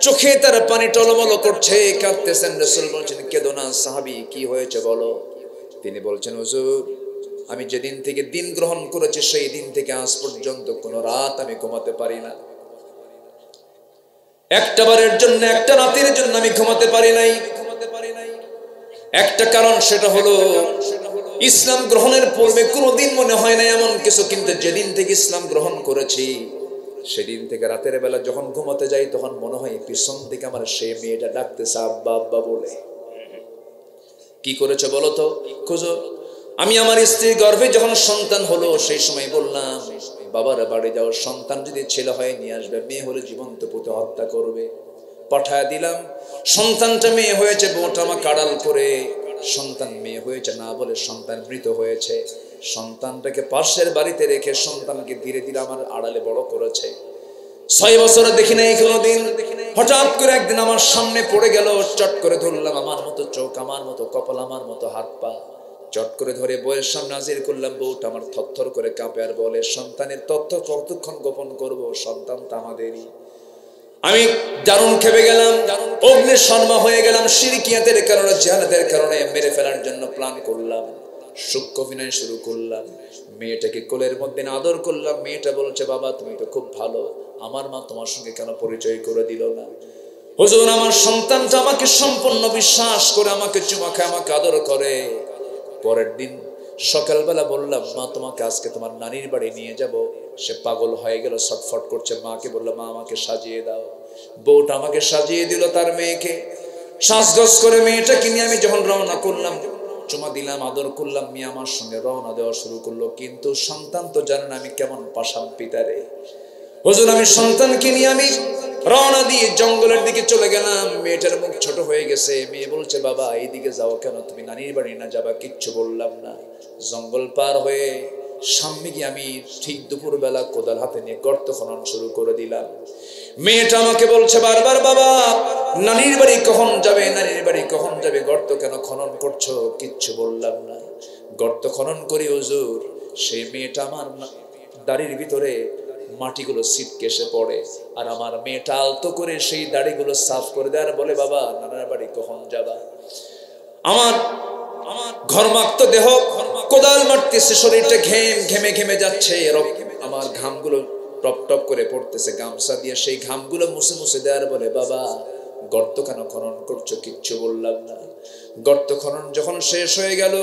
চোখে তার পানি টলমল করছে, কাঁদতেছেন। রাসূল বলছেন, কেঁদো না। সাহাবী, কি হয়েছে বলো? তিনি বলছেন, হুজুর, আমি যেদিন থেকে দিন গ্রহণ করেছি সেই দিন থেকে আজ পর্যন্ত কোনো রাত আমি ঘুমাতে পারি না। একটা বারের জন্য, একটা রাতের জন্য আমি ঘুমাতে পারি নাই। একটা কারণ, সেটা হলো ইসলাম গ্রহণের পূর্বে কোনোদিন মনে হয় না এমন কিছু, কিন্তু যেদিন থেকে ইসলাম গ্রহণ করেছি সেদিন থেকে রাতের বেলা যখন ঘুমাতে যাই তখন মনে হয় পিছন থেকে আমার সেই মেয়েটা ডাকতেছে আব্বা আব্বা বলে। কি করেছে বলো তো? খুঁজো। আমি আমার স্ত্রীর গর্ভে যখন সন্তান হলো সেই সময় বললাম, বাবার বাড়ি যাও, সন্তান যদি ছেলে হয় নিয়ে আসবে, মেয়ে হলে জীবন্ত পুঁতে হত্যা করবে। পাঠায় দিলাম। সন্তানটা মেয়ে হয়েছে, বউটা আমাকে আড়াল করে সন্তান মেয়ে হয়েছে না বলে সন্তান মৃত হয়েছে। সন্তানটাকে পাশের বাড়িতে রেখে সন্তানকে ধীরে ধীরে আমার আড়ালে বড় করেছে। 6 বছর দেখি নাই কোনোদিন। হঠাৎ করে একদিন আমার সামনে পড়ে গেল, চট করে ধরলাম। আমার মতো চোখ, আমার মতো কপাল, আমার মতো হাত পা, চট করে ধরে বউয়ের সামনে হাজির করলাম। বউটা আমার থরথর করে কাঁপে আর বলে, সন্তানের তথ্য কতক্ষণ গোপন করব? সন্তান তো আমাদেরই। আমি দারুণ খেপে গেলাম, অগ্নি শর্মা হয়ে গেলাম। শিরকিয়াতের কারণে, জাহালাতের কারণে মেরে ফেলার জন্য প্ল্যান করলাম। সূক্ষ্ম অভিনয় শুরু করলাম। মেয়েটাকে কোলের মধ্যে আদর করলাম। মেয়েটা বলছে, বাবা তুমি তো খুব ভালো, আমার মা তোমার সঙ্গে কেন পরিচয় করে দিল না? হুজুর, আমার সন্তানটা আমাকে সম্পূর্ণ বিশ্বাস করে আমাকে চুমা খায়, আমাকে আদর করে। পরের দিন সকালবেলা বললাম, মা তোমাকে আজকে তোমার নানির বাড়ি নিয়ে যাব। সে পাগল হয়ে গেল, ছটফট করছে। মাকে বললাম, মা আমাকে সাজিয়ে দাও। বউটা আমাকে সাজিয়ে দিল তার মেয়েকে। সাজগোজ করে মেয়েটাকে নিয়ে আমি যখন রওনা করলাম, চুমা দিলাম, আদর করলাম, মেয়ে আমার সঙ্গে রওনা দেওয়া শুরু করলো। কিন্তু সন্তান তো জানেন আমি কেমন পাষাণ পিতারে। হুজুর, আমি সন্তানকে নিয়ে আমি রওনা দিয়ে জঙ্গলের দিকে চলে গেলাম। মেয়েটার মুখ ছোট হয়ে গেছে। মেয়ে বলছে, বাবা এইদিকে যাও কেন? তুমি নানির বাড়ি না যাবা? কিচ্ছু বললাম না। জঙ্গল পার হয়ে সামনে গিয়ে আমি ঠিক দুপুর বেলা কোদাল হাতে নিয়ে গর্ত খনন শুরু করে দিলাম। মেয়েটা আমাকে বলছে বারবার, বাবা নানির বাড়ি কখন যাবে? নানির বাড়ি কখন যাবে? গর্ত কেন খনন করছো? কিচ্ছু বললাম না। গর্ত খনন করি হুজুর, সেই মেয়েটা আমার দাড়ির ভিতরে মাটিগুলো ছিটকে এসে পড়ে, আর আমার মেয়েটা আলতো করে সেই দাড়িগুলো সাফ করে দেয় আর বলে, বাবা নানার বাড়ি কখন যাবা? আমার ঘর্মাক্ত দেহ, কোদাল মারতেছে, শরীরটা ঘেমে ঘেমে যাচ্ছে, আমার ঘামগুলো টপ টপ করে পড়তেছে। গামছা দিয়ে সেই ঘামগুলো মুছে মুছে দেওয়ার বলে, বাবা গর্ত কেন খনন করছো? কিচ্ছু বললাম না। গর্ত খনন যখন শেষ হয়ে গেল,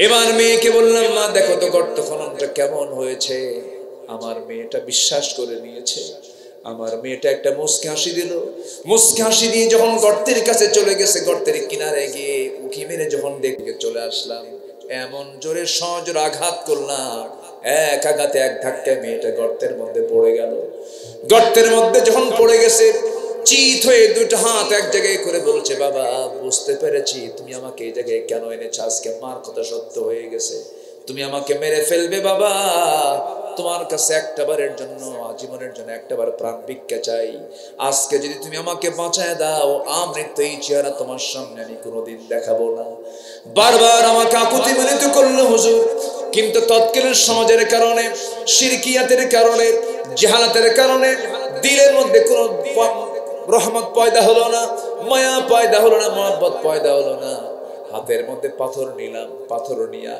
এবার মেয়েকে বললাম, মা দেখো তো গর্ত খননটা কেমন হয়েছে। আমার মেয়েটা বিশ্বাস করে নিয়েছে। আমার মেয়েটা একটা মুচকি হাসি দিল। মুচকি হাসি দিয়ে যখন গর্তের কাছে চলে গেছে, গর্তের কিনারে গিয়ে উকি মেরে যখন দেখে চলে আসলাম, এমন জোরে সজোর আঘাত করলাম, এক আঘাতে এক ধাক্কায় মেয়েটা গর্তের মধ্যে পড়ে গেল। গর্তের মধ্যে যখন পড়ে গেছে, চিত হয়ে দুটো হাত এক জায়গায় করে বলছে, বাবা বুঝতে পেরেছি তুমি আমাকে এই জায়গায় কেন এনেছো। আজকে মার কথা সত্য হয়ে গেছে, তুমি আমাকে মেরে ফেলবে। বাবা তোমার কাছে একটা বারের জন্য, আজীবনের জন্য একটা বার প্রাণ ভিক্ষা চাই। আজকে যদি তুমি আমাকে বাঁচায় দাও, আমৃত্যু এই চেহারা তোমার সামনে আমি কোনোদিন দেখাবো না। বারবার আমাকে আকুতি মিনতি করলো হুজুর, কিন্তু তৎকালীন সমাজের কারণে, শিরকিয়াতের কারণে, জাহালাতের কারণে দিলের মধ্যে কোনো রহমত পয়দা হলো না, মায়া পয়দা হলো না, মহব্বত পয়দা হলো না। হাতের মধ্যে পাথর নিলাম, পাথর নিয়া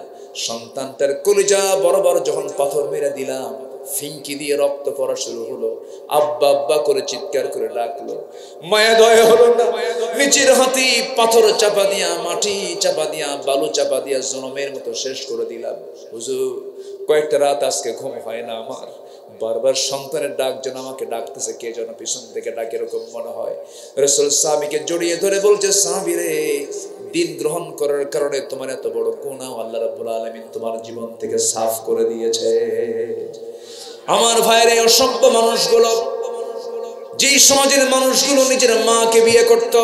সন্তানটার কলিজা বরাবর যখন পাথর মেরে দিলাম, ফিঙ্কি দিয়ে রক্ত পড়া শুরু হলো। আব্বা আব্বা করে চিৎকার করে ডাকলো, মায়া দয়া হলো না। নিচের হাতি পাথর চাপা দিয়া, মাটি চাপা দিয়া, বালু চাপা দিয়া জনমের মতো শেষ করে দিলাম। হুজুর, কয়েকটা রাত আজকে ঘুম হয় না আমার। বারবার সন্তানের ডাক যেন আমাকে ডাকতেছে, কে যেন পিছন থেকে ডাকে, এরকম মনে হয়। রাসূল সাহাবীকে জড়িয়ে ধরে বলছে, সাহাবী রে, দিন গ্রহণ করার কারণে তোমার এত বড় গুনাহ আল্লাহ রাব্বুল আলামিন তোমার জীবন থেকে সাফ করে দিয়েছে। আমার ভাইয়ের, এই অসভ্য মানুষগুলো, যেই সমাজের মানুষগুলো নিজের মাকে বিয়ে করত,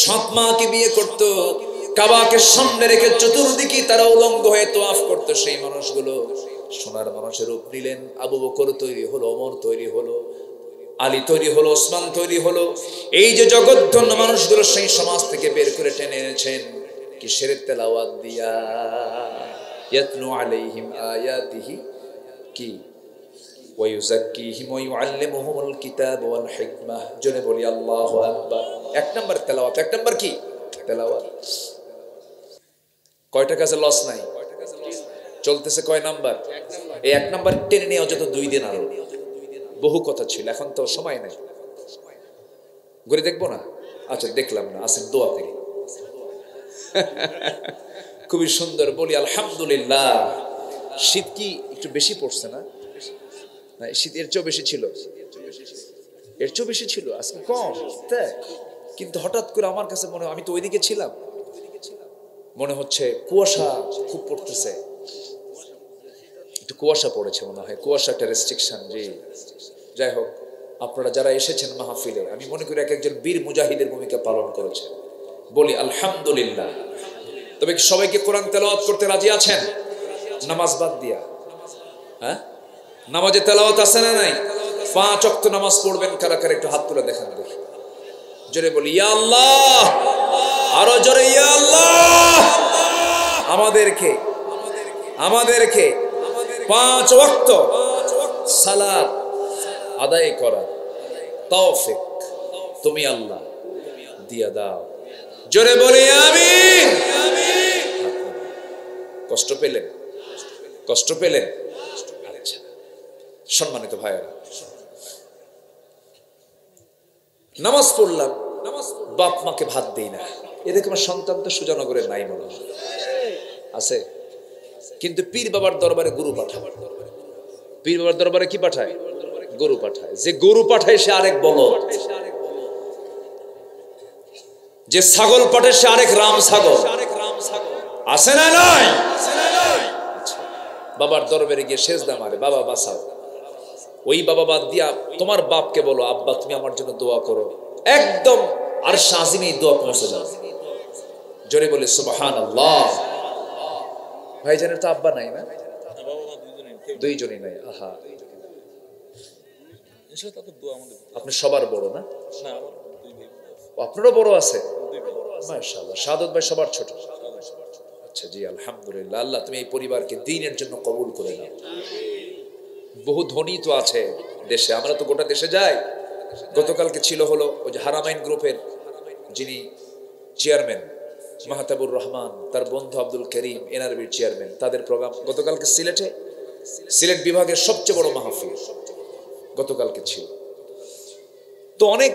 সৎ মাকে বিয়ে করত, কাবাকে সামনে রেখে চতুর্দিকে তারা উলঙ্গ হয়ে তোয়াফ করত, সেই মানুষগুলো সোনার মানুষের রূপ নিলেন। আবু বকর তৈরি হলো, ওমর তৈরি হলো, আলী তৈরি হলো, ওসমান তৈরি হলো। এই যে জগৎধন্য মানুষগুলো সেই সমাজ থেকে বের করে টেনে এনেছেন কিসের তেলাওয়াত দিয়া? ইয়াতলু আলাইহিম আয়াতিহি কি ওয়ায়ুযাক্কিহিম ওয়ায়ুআল্লিমুহুমুল কিতাব ওয়াল হিকমাহ। জোরে বলি আল্লাহু আকবার। এক নাম্বার তেলাওয়াত। এক নাম্বার কি? তেলাওয়াত। কয়টা কাজে লস নাই? চলতেছে কয় নাম্বার? এই এক নাম্বার টেনে নিয়ে যত 2 দিন আরো বহু কথা ছিল, এখন তো সময় নাই। ঘুরে দেখবো না? আচ্ছা, দেখলাম না, আসেন দোয়া করি। খুবই সুন্দর বলি আলহামদুলিল্লাহ। শীত কি একটু বেশি পড়ছে না? শীত এর চেয়েও বেশি ছিল, এর চেয়েও বেশি ছিল, আজকে কম। তাই কিন্তু হঠাৎ করে আমার কাছে মনে হয়, আমি তো ওইদিকে ছিলাম, মনে হচ্ছে কুয়াশা খুব পড়তেছে, একটু কুয়াশা পড়েছে মনে হয়, কুয়াশা একটা রেস্ট্রিকশন। জি, যাই হোক, আপনারা যারা এসেছেন মাহফিলে, আমি মনে করি এক একজন বীর মুজাহিদের ভূমিকা পালন করেছে, বলি আলহামদুলিল্লাহ। তবে সবাইকে কোরআন তেলাওয়াত করতে রাজি আছেন? নামাজ বাদ দিয়া, হ্যাঁ, নামাজে তেলাওয়াত আছে না নাই? 5 ওয়াক্ত নামাজ পড়বেন কারা কারা, একটু হাত তুলে দেখান দেখি। জোরে বলি ইয়া আল্লাহ, আরো জোরে ইয়া আল্লাহ। আমাদেরকে 5 ওয়াক্ত সালাত আদায় করা তৌফিক তুমি আল্লাহ দিয়া দাও। জোরে বলি আমিন। কষ্ট পেলেন? কষ্ট পেলেন? আচ্ছা, সম্মানিত ভাইয়েরা, নামাজ পড়লাম, বাপ মাকে ভাত দেই না, এরকম সন্তান তো সুজানগরে নাই মনে হয়, আছে? কিন্তু পীর বাবার দরবারে গরু পাঠায়। পীর বাবার দরবারে কি পাঠায়? গরু পাঠায়। যে গরু পাঠায় সে আরেক বলদ, যে ছাগল পাঠায় সে আরেক রাম ছাগল, আছে না নাই? বাবার দরবারে গিয়ে সেজদা মারে, বাবা বাঁচাও। ওই বাবা বাদ দিয়া তোমার বাপকে বলো, আব্বা তুমি আমার জন্য দোয়া করো, একদম আর শাজিমে দোয়া পৌঁছে যাবে। জোরে বলে সুবহানাল্লাহ। ভাইজানের তো আব্বা নাই না? দুইজনই নাই। আহা, আপনি সবার বড় না? আপনারও বড় আছে? মাশাআল্লাহ। শাহাদত ভাই সবার ছোট? আচ্ছা, জি আলহামদুলিল্লাহ। আল্লাহ তুমি এই পরিবারকে দ্বীনের জন্য কবুল করে নাও। বহু ধনী তো আছে দেশে, আমরা তো গোটা দেশে যাই। গতকালকে ছিল হলো ওই যে হারামাইন গ্রুপের যিনি চেয়ারম্যান মাহতাবুর রহমান, তার বন্ধু আব্দুল করিম এনআরবির চেয়ারম্যান, তাদের প্রোগ্রাম গতকালকে সিলেটে, সিলেট বিভাগের সবচেয়ে বড় মাহফিল গতকালকে ছিল। তো অনেক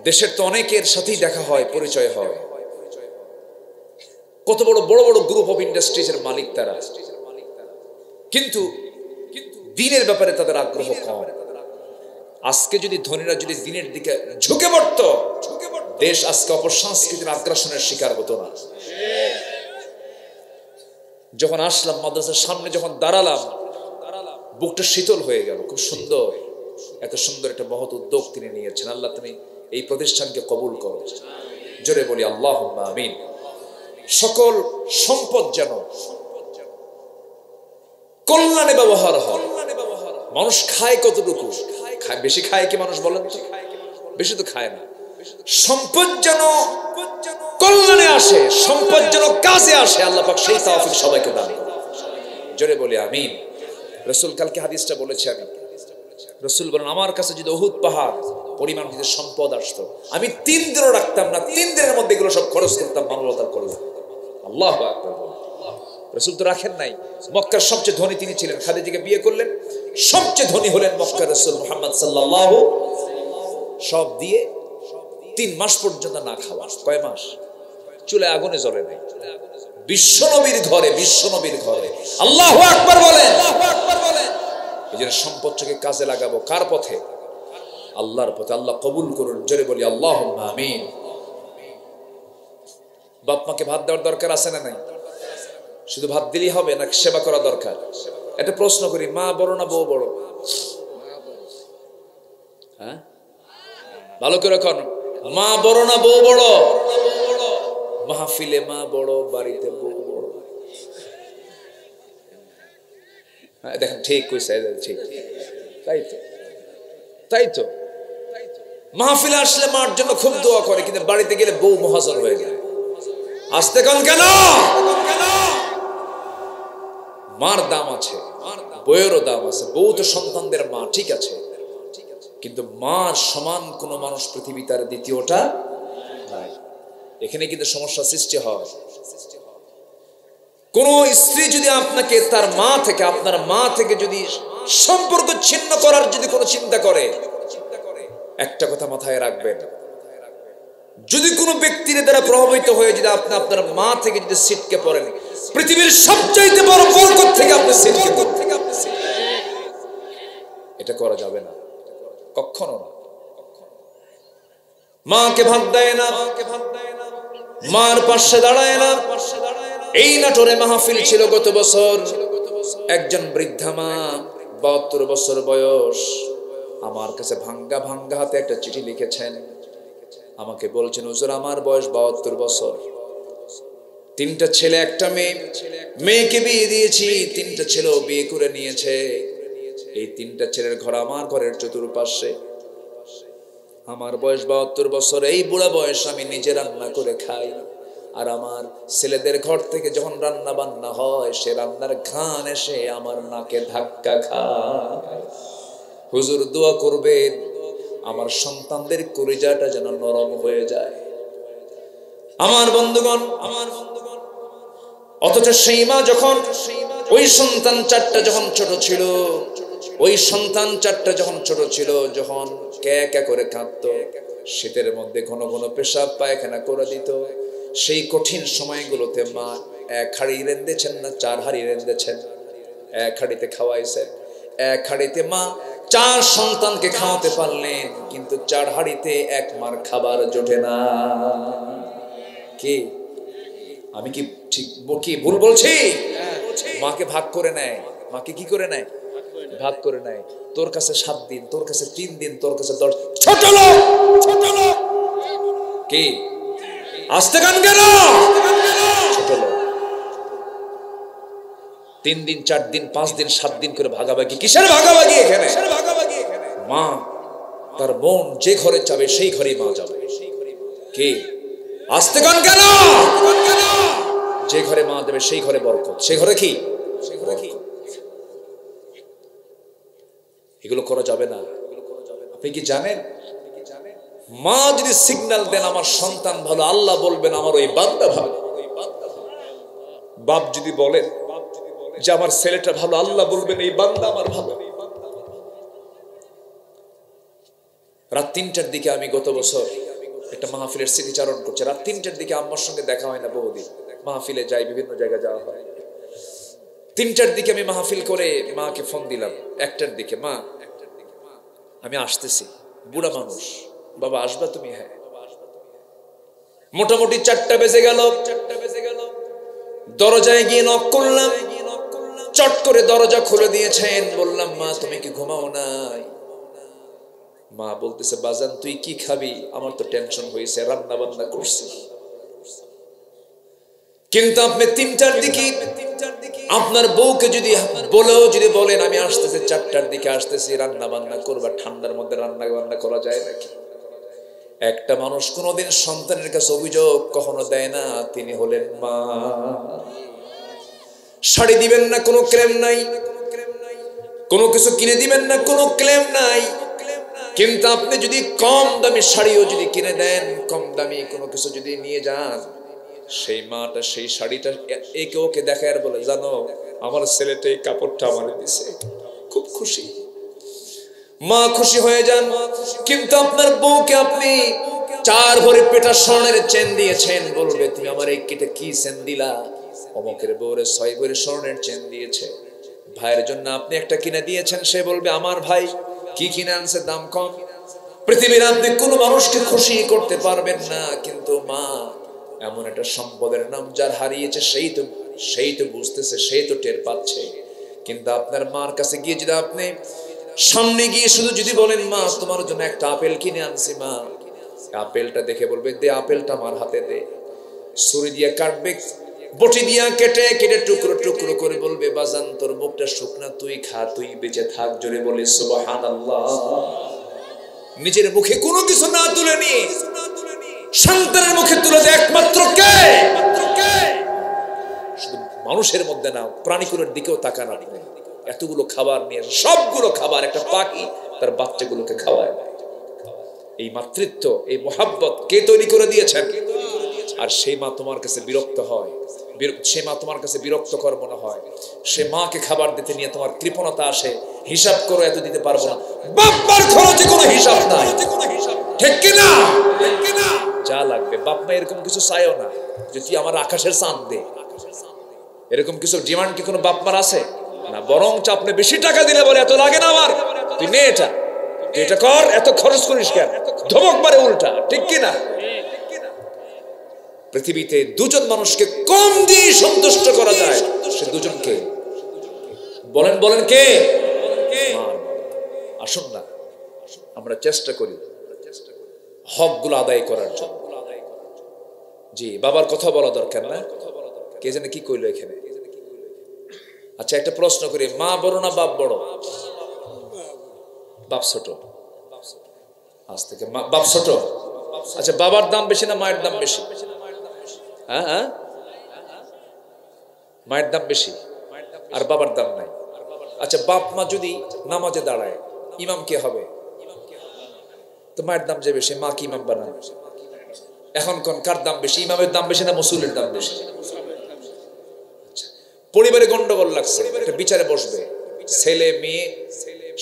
দেশের তো অনেকের সাথেই দেখা হয়, পরিচয় হয়। কত বড় বড় বড় গ্রুপ অফ ইন্ডাস্ট্রিজের মালিক তারা, কিন্তু দ্বীনের ব্যাপারে তাদের আগ্রহ কম। আজকে যদি ধনীরা যদি দ্বীনের দিকে ঝুঁকে পড়তো, দেশ আজকে অপসংস্কৃতির আগ্রাসনের শিকার হতো না। যখন আসলাম মাদ্রাসার সামনে, যখন দাঁড়ালাম, বুকটা শীতল হয়ে গেল। খুব সুন্দর, এত সুন্দর একটা মহৎ উদ্যোগ তিনি নিয়েছেন। আল্লাহ তুমি এই প্রতিষ্ঠানকে কবুল করো। জোরে বলি আল্লাহুম্মা আমিন। সকল সম্পদ যেন কল্যাণে ব্যবহার হয়। মানুষ খায় কতটুকু? বেশি খায় কি মানুষ? বলেন তো, বেশি তো খায় না। সম্পদ যেন কল্যাণে আসে, সম্পদ যেন কাজে আসে, আল্লাহ পাক সেই তৌফিক সবাইকে দান করুন। জোরে বলি আমিন। রাসূল কালকে হাদিসটা বলেছে, আমি রাসূল বলেন, আমার কাছে যদি উহুদ পাহাড় পরিমাণ যদি সম্পদ আসতো, আমি 3 দিনও রাখতাম না, 3 দিনের মধ্যে এগুলো সব খরচ করতাম মানবতার খরচ। আল্লাহু আকবার। রাসূল তো রাখেন নাই। মক্কার সবচেয়ে ধনী তিনি ছিলেন, খাদিজাকে বিয়ে করলেন, সবচেয়ে ধনী হলেন মক্কার রাসূল মুহাম্মদ সাল্লাল্লাহু, সব দিয়ে 3 মাস পর্যন্ত না খাওয়া। কয় মাস? চুলে আগুনে জ্বলে নাই। বিশ্বনবীর ঘরে, বিশ্বনবীর ঘরে। আল্লাহু আকবার বলেন। এই জন্য সম্পদটাকে কাজে লাগাবো কার পথে? আল্লাহর পথে। আল্লাহ কবুল করুন, জোরে বলি আল্লাহুম্মা আমিন। বাপ মাকে ভাত দেওয়ার দরকার আছে না নাই? শুধু ভাত দিলেই হবে না, সেবা করা দরকার? একটা প্রশ্ন করি, মা বড় না বউ বড়? হ্যাঁ, ভালো করে কর। মা বড় না বউ বড়? মাহফিলে মা বড়, বাড়িতে বউ বড়। হ্যাঁ দেখেন, ঠিক কইছে, ঠিক। তাই তো, তাই তো। মাহফিলে আসলে মার জন্য খুব দোয়া করে, কিন্তু বাড়িতে গেলে বউ মহাজন হয়ে যায়। আসতে কোন কেন? মার দাম আছে, বউয়েরও দাম আছে। বউ তো সন্তানদের মা, ঠিক আছে, কিন্তু মার সমান কোন মানুষ পৃথিবীতে আর দ্বিতীয়টা নাই। এখানে কিন্তু সমস্যা সৃষ্টি হয়। কোন স্ত্রী যদি আপনাকে তার মা থেকে, আপনার মা থেকে যদি সম্পর্ক ছিন্ন করার যদি কোনো চিন্তা করে, একটা কথা মাথায় রাখবেন, যদি কোনো ব্যক্তির দ্বারা প্রভাবিত হয়ে যদি আপনি আপনার মা থেকে যদি ছিটকে পড়েন, পৃথিবীর সবচাইতে বড় বরকত থেকে আপনি ছিটকে পড়েন। এটা করা যাবে না, কখনো না। মাকে ভাত দেয় না, মার পাশে দাঁড়ায় না। এই নাটোরে মাহফিল ছিল গত বছর। একজন বৃদ্ধা মা, 72 বছর বয়স, আমার কাছে ভাঙ্গা ভাঙ্গা হাতে একটা চিঠি লিখেছেন। আমাকে বলছেন, হুজুর আমার বয়স 72 বছর, 3টা ছেলে 1টা মেয়ে, মেয়েকে বিয়ে দিয়েছি, 3টা ছেলেও বিয়ে করে নিয়েছে। এই 3টা ছেলের ঘর আমার ঘরের চতুর্পাশে। আমার বয়স 72 বছর, এই বুড়া বয়স আমি নিজে রান্না করে খাই, আর আমার ছেলেদের ঘর থেকে যখন রান্না বান্না হয়, সে রান্নার ঘ্রাণ এসে আমার নাকে ধাক্কা খায়। হুজুর দোয়া করবেন আমার সন্তানদের কলিজাটা যেন নরম হয়ে যায়। আমার বন্ধুগণ, অথচ সেই মা যখন ওই সন্তান 4টা যখন ছোট ছিল, ওই সন্তান 4টা যখন ছোট ছিল, যখন ক্যাঁ করে কাঁদতো, শীতের মধ্যে ঘন ঘন পেশাব পায়খানা করে দিত, সেই কঠিন সময়গুলোতে মা 1 হাঁড়ি রেঁধেছেন না 4 হাঁড়ি রেঁধেছেন। 1 হাঁড়িতে খাওয়াইছেন, 1 হাঁড়িতে মা 4 সন্তানকে খাওয়াতে পারলেন, কিন্তু 4 হাঁড়িতে 1 মার খাবার জোটে না। কি আমি কি ঠিক কি ভুল বলছি? মাকে ভাগ করে নেয়। মাকে কি করে নেয়? ভাগ করে নেয়। তোর কাছে 7 দিন, তোর কাছে 3 দিন, তোর কাছে 10। ছোট লোক, ছোট লোক। কি আসতে গান কেন? ছোট লোক। 3 দিন, 4 দিন, 5 দিন, 7 দিন করে ভাগাভাগি। কিসের ভাগাভাগি এখানে? মা তার বোন যে ঘরে যাবে সেই ঘরেই মা যাবে। কি আসতে গান কেন? যে ঘরে মা দেবে সেই ঘরে বরকত, সেই ঘরে কি? এগুলো করা যাবে না। আপনি কি জানেন, মা যদি সিগন্যাল দেন আমার সন্তান ভালো, আল্লাহ বলবেন আমার ওই বান্দা ভালো। বাপ যদি বলেন যে আমার ছেলেটা ভালো, আল্লাহ বলবেন এই বান্দা আমার ভালো। রাত 3টার দিকে আমি গত বছর একটা মাহফিলের স্মৃতিচারণ করছি। রাত 3টার দিকে আম্মার সঙ্গে দেখা হয় না বহুদিন। মাহফিলে যাই, বিভিন্ন জায়গায় যাওয়া হয়। 3টার দিকে আমি মাহফিল করে মাকে ফোন দিলাম। 1টার দিকে, মা আমি আসতেছি। বুড়া মানুষ, বাবা আসবা তুমি? হ্যাঁ। মোটামুটি 4টা বেজে গেল। দরজায় গিয়ে নক করলাম, চট করে দরজা খুলে দিয়েছেন। বললাম, মা তুমি কি ঘুমাও নাই? মা বলতেছে, বাজান তুই কি খাবি? আমার তো টেনশন হয়েছে, রান্না বান্না করছি। কিন্তু আপনি 3টার দিকে আপনার বউকে যদি বলেও যদি বলেন আমি আসতেছি 4টার দিকে আসতেছি, রান্না বান্না করবা, ঠান্ডার মধ্যে রান্না বান্না করা যায় নাকি? একটা মানুষ কোনোদিন সন্তানের কাছে অভিযোগ কখনো দেয় না, তিনি হলেন মা। শাড়ি দিবেন না, কোনো ক্লেম নাই। কোনো কিছু কিনে দিবেন না, কোনো ক্লেম নাই। কিন্তু আপনি যদি কম দামি শাড়িও যদি কিনে দেন, কম দামি কোনো কিছু যদি নিয়ে যান, সেই মাটা সেই শাড়িটা একে ওকে দেখায় আর বলে, জানো আমার ছেলেটা এই কাপড়টা আমার দিছে, খুব খুশি। মা খুশি হয়ে যান। কিন্তু আপনার বউকে আপনি 4 ভরি পেটা স্বর্ণের চেন দিয়েছেন, বলবে তুমি আমার এই কেটে কি চেন দিলা? অমুকের বউরে 6 ভরি স্বর্ণের চেন দিয়েছে। ভাইয়ের জন্য আপনি একটা কিনে দিয়েছেন, সে বলবে আমার ভাই কি কিনে আনছে, দাম কম। পৃথিবীর আপনি কোনো মানুষকে খুশি করতে পারবেন না, কিন্তু মা এমন একটা সম্পদের নাম, যার হারিয়েছে সেই তো বুঝতেছে, সেই তো টের পাচ্ছে। কিন্তু আপনার মার কাছে গিয়ে যদি আপনি সামনে গিয়ে শুধু যদি বলেন, মা তোমার জন্য একটা আপেল কিনে আনছি, মা আপেলটা দেখে বলবে, দে আপেলটা আমার হাতে দে। ছুরি দিয়ে কাটবে, বটি দিয়া কেটে কেটে টুকরো টুকরো করে বলবে, বাজান তোর মুখটা শুকনা, তুই খা, তুই বেঁচে থাক। জোরে বলে সুবহানাল্লাহ। নিজের মুখে কোনো কিছু না তুলে নিয়ে সন্তানের মুখে তুলে দেয় একমাত্র কে? শুধু মানুষের মধ্যে না, প্রাণীকুলের দিকেও তাকান আপনি। এতগুলো খাবার নিয়ে, সবগুলো খাবার একটা পাখি তার বাচ্চাগুলোকে খাওয়ায়। এই মাতৃত্ব, এই মোহাব্বত কে তৈরি করে দিয়েছেন? আর সেই মা তোমার কাছে বিরক্ত হয়, সে মা তোমার কাছে বিরক্তকর মনে হয়। সে মাকে খাবার দিতে নিয়ে তোমার কৃপণতা আসে, হিসাব করো এত দিতে পারবো না, বাপ্পার খরচে কোনো হিসাব নাই, ঠিক কিনা? যা লাগবে বাপ মা এরকম কিছু চাইও না যে তুই আমার আকাশের চাঁদ দে, এরকম কিছু ডিমান্ড কি কোনো বাপ মার আছে? না, বরং আপনি বেশি টাকা দিলে বলে, এত লাগে না আমার, তুই নে এটা, তুই এটা কর, এত খরচ করিস কেন, ধমক মারে উল্টা, ঠিক কিনা? পৃথিবীতে দুজন মানুষকে কম দিয়ে সন্তুষ্ট করা যায়, সে দুজনকে বলেন, বলেন কে? আসুন না আমরা চেষ্টা করি হকগুলো আদায় করার জন্য। জি, বাবার কথা বলা দরকার না, কে জানে কি কইলো এখানে। আচ্ছা একটা প্রশ্ন করি, মা বড় না বাপ বড়? বাপ ছোট। আজ থেকে বাপ ছোট। আচ্ছা বাবার দাম বেশি না মায়ের দাম বেশি? হ্যাঁ, মায়ের দাম বেশি আর বাবার দাম নাই। আচ্ছা বাপ মা যদি নামাজে দাঁড়ায়, ইমাম কে হবে? তো মায়ের দাম যে বেশি, মা কি ইমাম বানায়? এখন কোন কার দাম বেশি, ইমামের দাম বেশি না মুসল্লির দাম বেশি? পরিবারে গন্ডগোল লাগছে, একটা বিচারে বসবে, ছেলে মেয়ে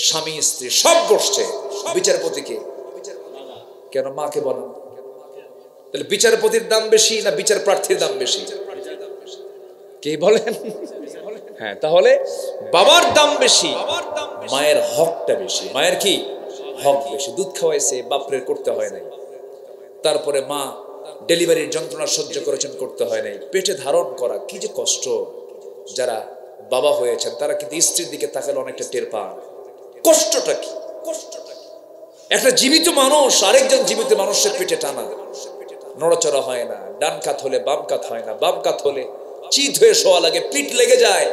স্বামী স্ত্রী সব বসছে, বিচারপতি কে? কেন মাকে বলেন? তাহলে বিচারপতির দাম বেশি না বিচার প্রার্থীর দাম বেশি? কে বলেন? হ্যাঁ, তাহলে বাবার দাম বেশি, মায়ের হকটা বেশি। মায়ের কি হক বেশি? দুধ খাওয়াইছে, বাপরে করতে হয় নাই। তারপরে মা ডেলিভারির যন্ত্রণা সহ্য করেছেন, করতে হয় নাই। পেটে ধারণ করা কি যে কষ্ট। যারা বাবা হয়েছেন তারা কিন্তু স্ত্রীর দিকে তাকালে অনেকটা টের পান কষ্টটা কি। একটা জীবিত মানুষ আরেকজন জীবিত মানুষের পেটে টানা, নড়াচড়া হয় না, ডান কাত হলে বাম কাত হয় না, বাম কাত হলে চিত হয়ে শোয়া লাগে, পিঠ লেগে যায়,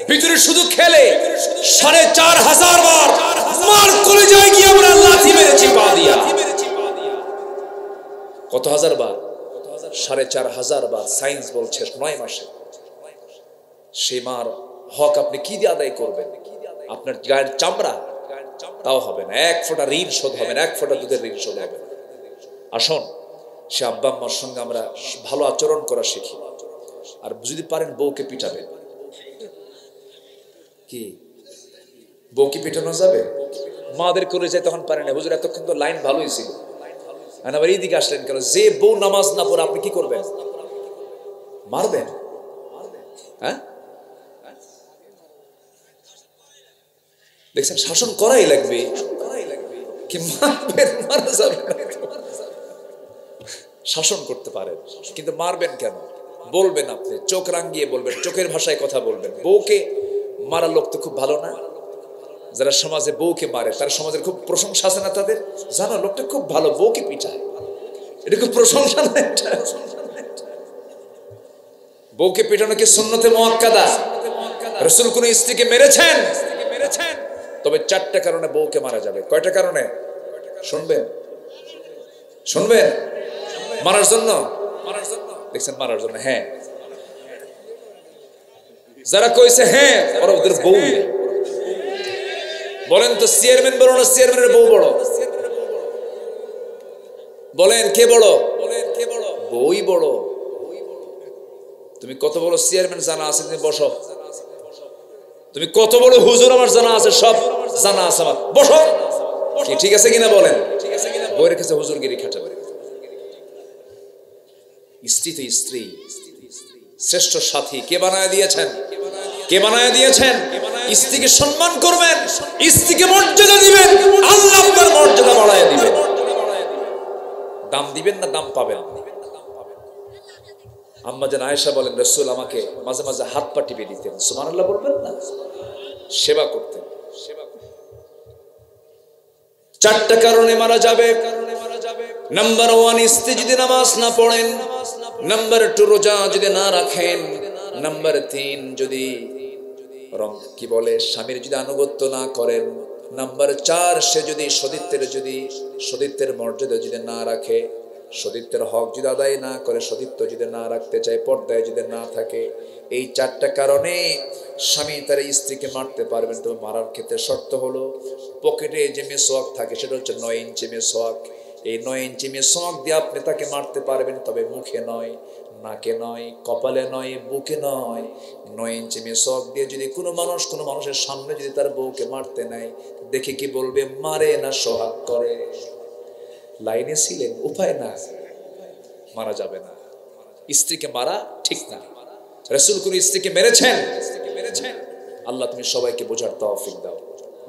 ভিতরে শুধু খেলে 4500 বার মার কলেজায় গিয়ে আমরা লাথি মেরেছি পা দিয়া। কত হাজার বার? 4500 বার। সায়েন্স বলছে 9 মাসে। সে মার হক আপনি কি দিয়ে আদায় করবেন? আপনার গায়ের চামড়া তাও হবে না, 1 ফোঁটা ঋণ শোধ হবে না, 1 ফোঁটা দুধের ঋণ শোধ হবে না। আসুন সে আব্বা আম্মার সঙ্গে আমরা ভালো আচরণ করা শিখি। আর যদি পারেন বউকে পিটাবেন। কি বউকে পিটানো যাবে? মাদের করে যায় তখন পারেন না, হুজুর এতক্ষণ তো লাইন ভালোই ছিল, আবার এইদিকে আসলেন কেন? যে বউ নামাজ না পড়ে আপনি কি করবেন? মারবেন? হ্যাঁ, দেখছেন, শাসন করাই লাগবে, কি মারবেন? মারা যাবে না। শাসন করতে পারেন কিন্তু মারবেন কেন? বলবেন, আপনি চোখ রাঙিয়ে বলবেন, চোখের ভাষায় কথা বলবেন। বউকে মারা লোক তো খুব ভালো না। যারা সমাজে বউকে মারে তারা সমাজের খুব প্রশংসা আছে না তাদের, জানো লোকটা খুব ভালো, বউকে পিটায়, এটা খুব প্রশংসা না? বউকে পিটানো কি সুন্নতে মুআক্কাদা? রাসূল কোন স্ত্রীকে মেরেছেন? তবে 4টা কারণে বউকে মারা যাবে। কয়টা কারণে শুনবেন? শুনবেন? মারার জন্য? দেখছেন, মারার জন্য। হ্যাঁ, যারা কইছে হ্যাঁ ওরা ওদের বউ। বলেন তো চেয়ারম্যান বড় না চেয়ারম্যানের বউ বড়? বলেন কে বড়? বই বড়। তুমি কত বড় চেয়ারম্যান জানা আছে, তুমি বসো। তুমি কত বড় হুজুর আমার জানা আছে, সব জানা আছে আমার, বসো। কি ঠিক আছে কিনা বলেন? বই রেখেছে হুজুরগিরি খাটাবে। স্ত্রী তো স্ত্রী, শ্রেষ্ঠ সাথী কে বানায় দিয়েছেন? কে বানায় দিয়েছেন? স্ত্রীকে সম্মান করবেন, স্ত্রীকে মর্যাদা দিবেন, আল্লাহ আপনার মর্যাদা বাড়ায় দিবেন। দাম দিবেন না দাম পাবেন। আম্মা জান আয়েশা বলেন, রাসূল আমাকে মাঝে মাঝে হাত পা টিপে দিতেন, সুবহানাল্লাহ বলবেন না? সেবা করতেন। চারটা কারণে মারা যাবে। নাম্বার 1, স্ত্রী যদি নামাজ না পড়েন। নাম্বার 2, রোজা যদি না রাখেন। নাম্বার 3, যদি কি বলে স্বামীর যদি আনুগত্য না করেন। নাম্বার 4, সে যদি সতীত্বের মর্যাদা যদি না রাখে, সতীত্বের হক যদি আদায় না করে, সতীত্ব যদি না রাখতে চায়, পর্দায় যদি না থাকে। এই 4টা কারণে স্বামী তার স্ত্রীকে মারতে পারবেন। তবে মারার ক্ষেত্রে শর্ত হলো, পকেটে যে মেসওয়াক থাকে সেটা হচ্ছে 9 ইঞ্চি মেসওয়াক। এই 9 ইঞ্চি মেসওয়াক দিয়ে আপনি তাকে মারতে পারবেন, তবে মুখে নয়, নাকে নয়, কপালে নয়, বুকে নয়। 9 ইঞ্চি মেসওয়াক দিয়ে যদি কোনো মানুষের সামনে যদি তার বউকে মারতে নেয়, দেখে কি বলবে? মারে না সোহাগ করে। লাইনে ছিলেন, উপায় না, মারা যাবে না। স্ত্রীকে মারা ঠিক না। রাসূল কোন স্ত্রীকে মেরেছেন? আল্লাহ তুমি সবাইকে বোঝার তৌফিক দাও।